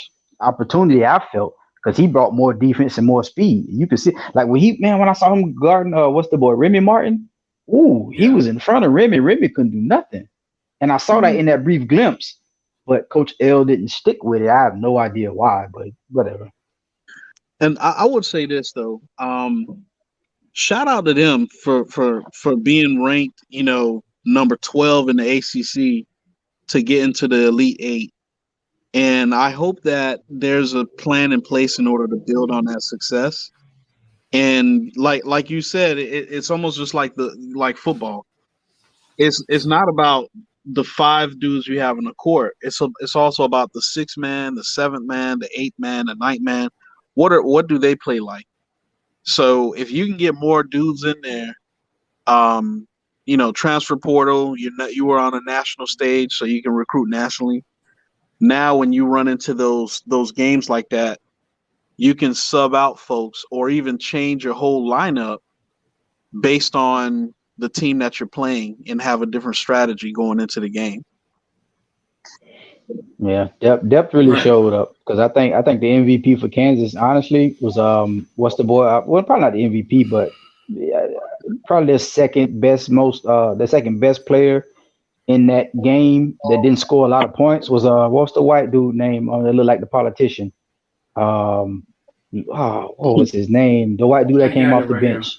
opportunity, I felt, because he brought more defense and more speed. You could see, like when I saw him guarding, what's the boy, Remy Martin? Ooh, he was in front of Remy. Remy couldn't do nothing. And I saw that in that brief glimpse, but Coach L didn't stick with it. I have no idea why, but whatever. And I would say this though, shout out to them for being ranked, number 12 in the ACC to get into the Elite 8. And I hope that there's a plan in place in order to build on that success. And like you said, it's almost just like football. It's not about the 5 dudes you have in the court. It's also about the 6th man, the 7th man, the 8th man, the 9th man. What do they play like? So if you can get more dudes in there, transfer portal, you were on a national stage, so you can recruit nationally. Now, when you run into those games like that, you can sub out folks or even change your whole lineup based on the team that you're playing and have a different strategy going into the game. Yeah, depth really showed up, because I think the MVP for Kansas, honestly, was what's the boy? Well, probably not the MVP, but probably the second best player in that game that didn't score a lot of points was what's the white dude name? That looked like the politician. What was his name? The white dude that came off the bench.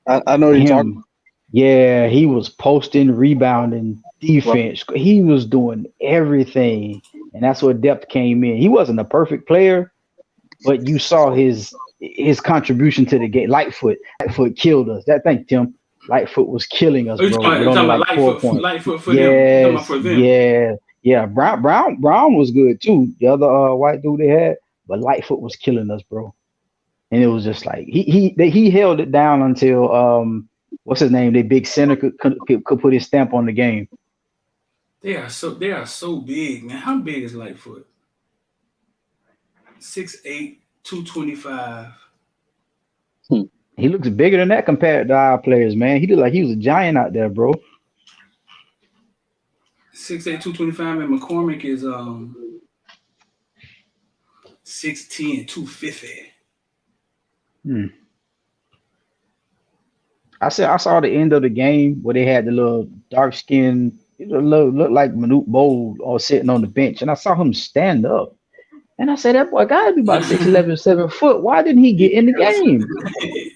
I know you're talking about. Yeah, he was posting, rebounding, defense. He was doing everything, and that's where depth came in. He wasn't a perfect player, but you saw his contribution to the game. Lightfoot killed us. Thank Tim. Lightfoot was killing us, bro. You're talking about Lightfoot for them. For them. Yeah. Brown was good too. The other white dude they had, but Lightfoot was killing us, bro. And it was just like he held it down until what's his name? The big center could put his stamp on the game. They are so big, man. How big is Lightfoot? 6'8", 225. He looks bigger than that compared to our players, man. He looked like he was a giant out there, bro. 6'8", 225, and McCormick is 6'10", 250. I saw the end of the game where they had the little dark skin, looked like Manute Bowl all sitting on the bench, and I saw him stand up. And I said, that boy gotta be about 6'11", 7 foot. Why didn't he get in the game?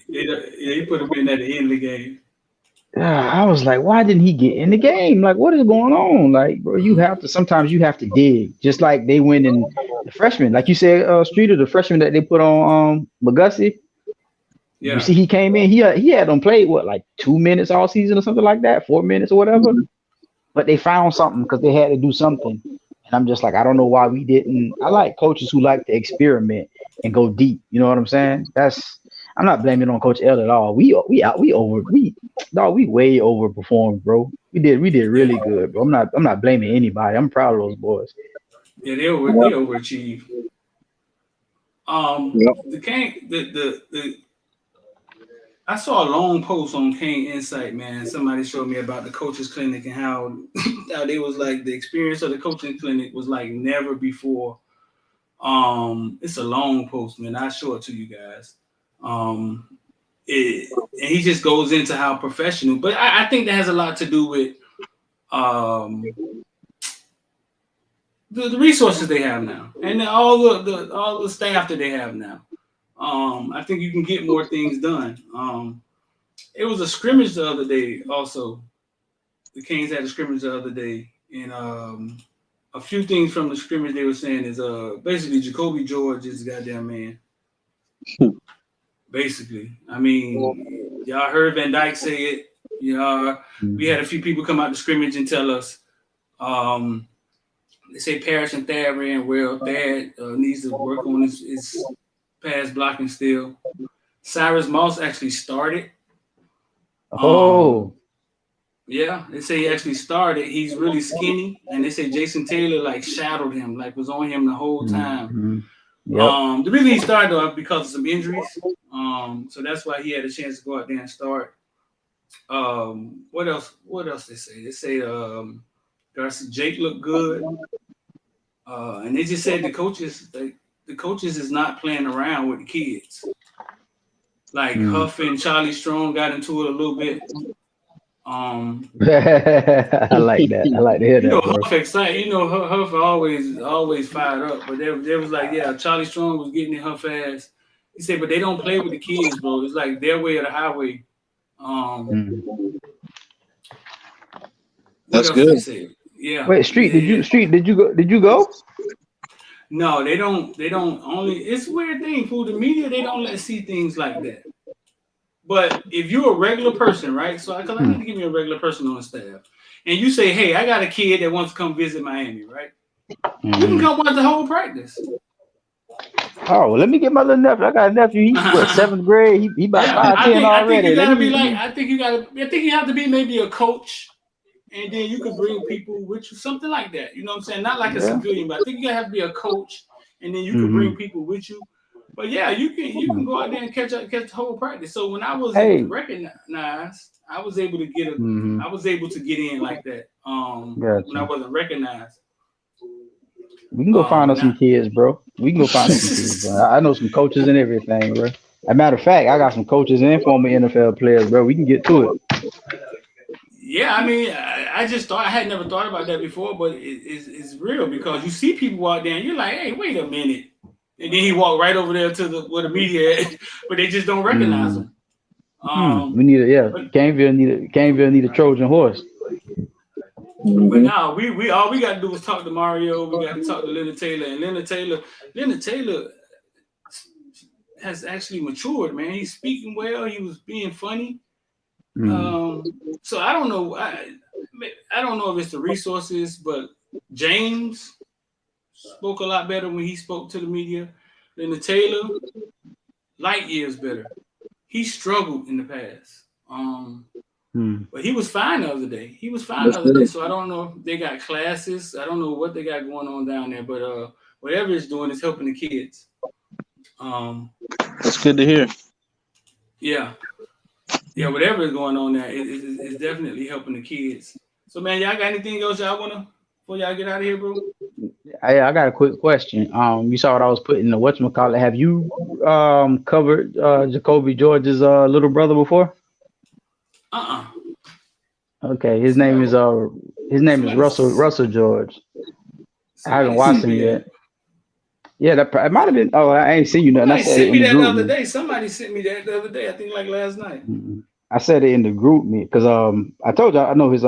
He put him in at the end of the game. I was like, why didn't he get in the game? Like, what is going on? Like, bro, sometimes you have to dig. Just like they went in the freshman, like you said, Streeter, the freshman that they put on McGusty. Yeah. You see, he came in, he had them played like 2 minutes all season or something like that, 4 minutes or whatever. But they found something because they had to do something. And I'm just like, I don't know why we didn't. I like coaches who like to experiment and go deep. You know what I'm saying? I'm not blaming it on Coach L at all. We way overperformed, bro. We did really good, bro. I'm not blaming anybody. I'm proud of those boys. Yeah, they overachieved. The Kane, the I saw a long post on Kane Insight, man. Somebody showed me about the coaches clinic and how they was like the experience of the coaching clinic was like never before. It's a long post, man. I'll show it to you guys. And he just goes into how professional, but I think that has a lot to do with the resources they have now and all the staff that they have now. I think you can get more things done. It was a scrimmage the other day. Also, the Canes had a scrimmage the other day, and a few things from the scrimmage they were saying is basically Jacoby George is goddamn man. Basically, I mean, y'all heard Van Dyke say it. We had a few people come out to scrimmage and tell us. They say Parrish and Thad ran well. Thad needs to work on his pass blocking still. Cyrus Moss actually started. Yeah, they say he actually started. He's really skinny, and they say Jason Taylor like shadowed him, like was on him the whole time. The reason he started though because of some injuries. So that's why he had a chance to go out there and start. What else? What else they say? They say Jake looked good, and they just said the coaches is not playing around with the kids. Like Huff and Charlie Strong got into it a little bit. I like that. I like to hear that. Huff excited. Huff always fired up. But they was like, yeah, Charlie Strong was getting in Huff ass. He said, but they don't play with the kids, bro. It's like their way or the highway. That's good. Yeah. Wait, Street, did you go? No, they don't only, it's a weird thing, fool. The media, they don't let see things like that. But if you're a regular person, right? So I need to give me a regular person on the staff. And you say, hey, I got a kid that wants to come visit Miami, right? You can come watch the whole practice. Oh, well, let me get my little nephew. I got a nephew. He's what, 7th grade. He about 5'10" already. I think you have to be maybe a coach, and then you can bring people with you, something like that. You know what I'm saying? Not like a civilian, but I think you gotta have to be a coach, and then you can bring people with you. But yeah, you can go out there and catch the whole practice. So when I was recognized, I was able to get in like that. When I wasn't recognized. We can go find us some kids, bro. We can go find us some kids, bro. I know some coaches and everything, bro. As a matter of fact, I got some coaches and former NFL players, bro. We can get to it. Yeah, I mean, I just thought I had never thought about that before, but it's real because you see people out there and you're like, hey, wait a minute. And then he walked right over there to where the media is, but they just don't recognize him. We need Caneville need a Trojan horse. But now we all we got to do is talk to Mario. We got to talk to Leonard Taylor, and Leonard Taylor has actually matured, man. He's speaking well. He was being funny. So I don't know. I don't know if it's the resources, but James spoke a lot better when he spoke to the media. Leonard Taylor, light years better. He struggled in the past. But he was fine the other day. So I don't know if they got classes. I don't know what they got going on down there, but whatever it's doing is helping the kids. That's good to hear. Yeah, whatever is going on there is definitely helping the kids. So man, y'all got anything else y'all wanna before y'all get out of here, bro? I got a quick question. You saw what I was putting in the whatchamacallit. Have you covered Jacoby George's little brother before? Okay, his name is Russell George. I haven't watched him yet. Yeah, it might have been. Oh, I ain't seen you nothing. Somebody sent me that the other day. Somebody sent me that the other day. I think like last night. I said it in the group me because I told you I know his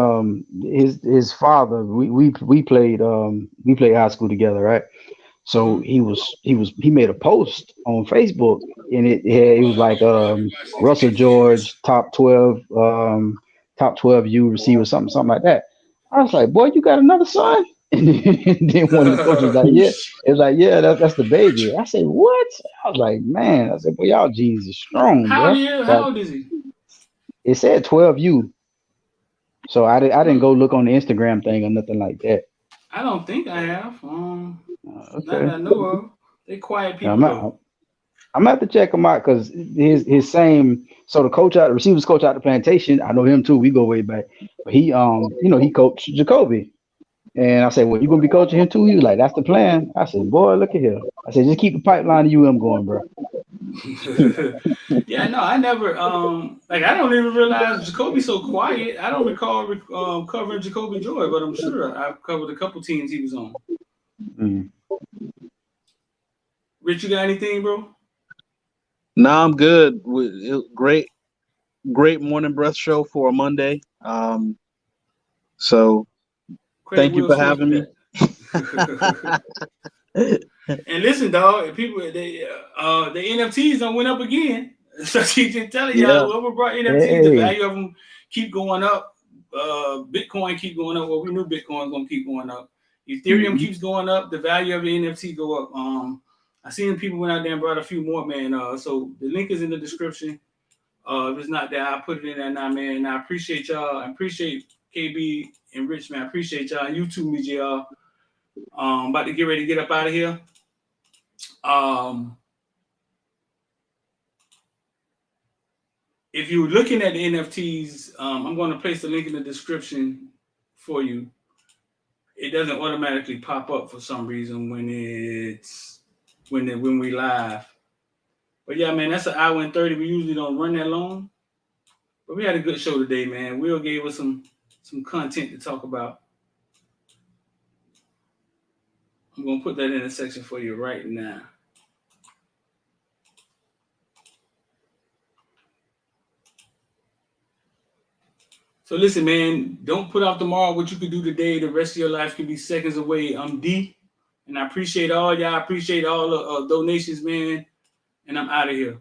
father. We played high school together, right? So he made a post on Facebook and it was like Russell George top 12 U receiver, something like that. I was like, boy, you got another son? And then one of the coaches was like, yeah. It was like, yeah, that's the baby. I said, what? I was like, man. I said, boy, y'all genes is strong, How bro. old is he? It said 12U. So I didn't go look on the Instagram thing or nothing like that. I don't think I have. Okay. Not that I know of. They quiet people. I'm gonna have to check him out because his same. So the coach out, the receivers coach out the plantation. I know him too. We go way back. But he he coached Jacoby. And I said, well, you gonna be coaching him too? He was like, that's the plan. I said, boy, look at here. I said, just keep the pipeline of UM going, bro. Yeah, no, I never like I don't even realize Jacoby's so quiet. I don't recall covering Jacoby Joy, but I'm sure I've covered a couple teams he was on. Rich, you got anything, bro? Nah, I'm good. Great morning breath show for a Monday. So thank you for having me. And listen, dog, people, the NFTs done went up again. So she's just telling y'all, whoever brought NFTs, the value of them keep going up. Bitcoin keep going up. Well, we knew Bitcoin was gonna keep going up. Ethereum keeps going up. The value of the NFT go up. I seen people went out there and brought a few more, man. So the link is in the description. If it's not there, I'll put it in there now, man. And I appreciate y'all. I appreciate KB and Rich, man. I appreciate y'all. You too, me, y'all. About to get ready to get up out of here. If you're looking at the NFTs, I'm going to place the link in the description for you. It doesn't automatically pop up for some reason when we live. But yeah, man, that's an hour and 30. We usually don't run that long. But we had a good show today, man. Will gave us some content to talk about. I'm going to put that in a section for you right now. So listen, man, don't put off tomorrow what you can do today. The rest of your life can be seconds away. I'm D, and I appreciate all y'all. I appreciate all the donations, man. And I'm out of here.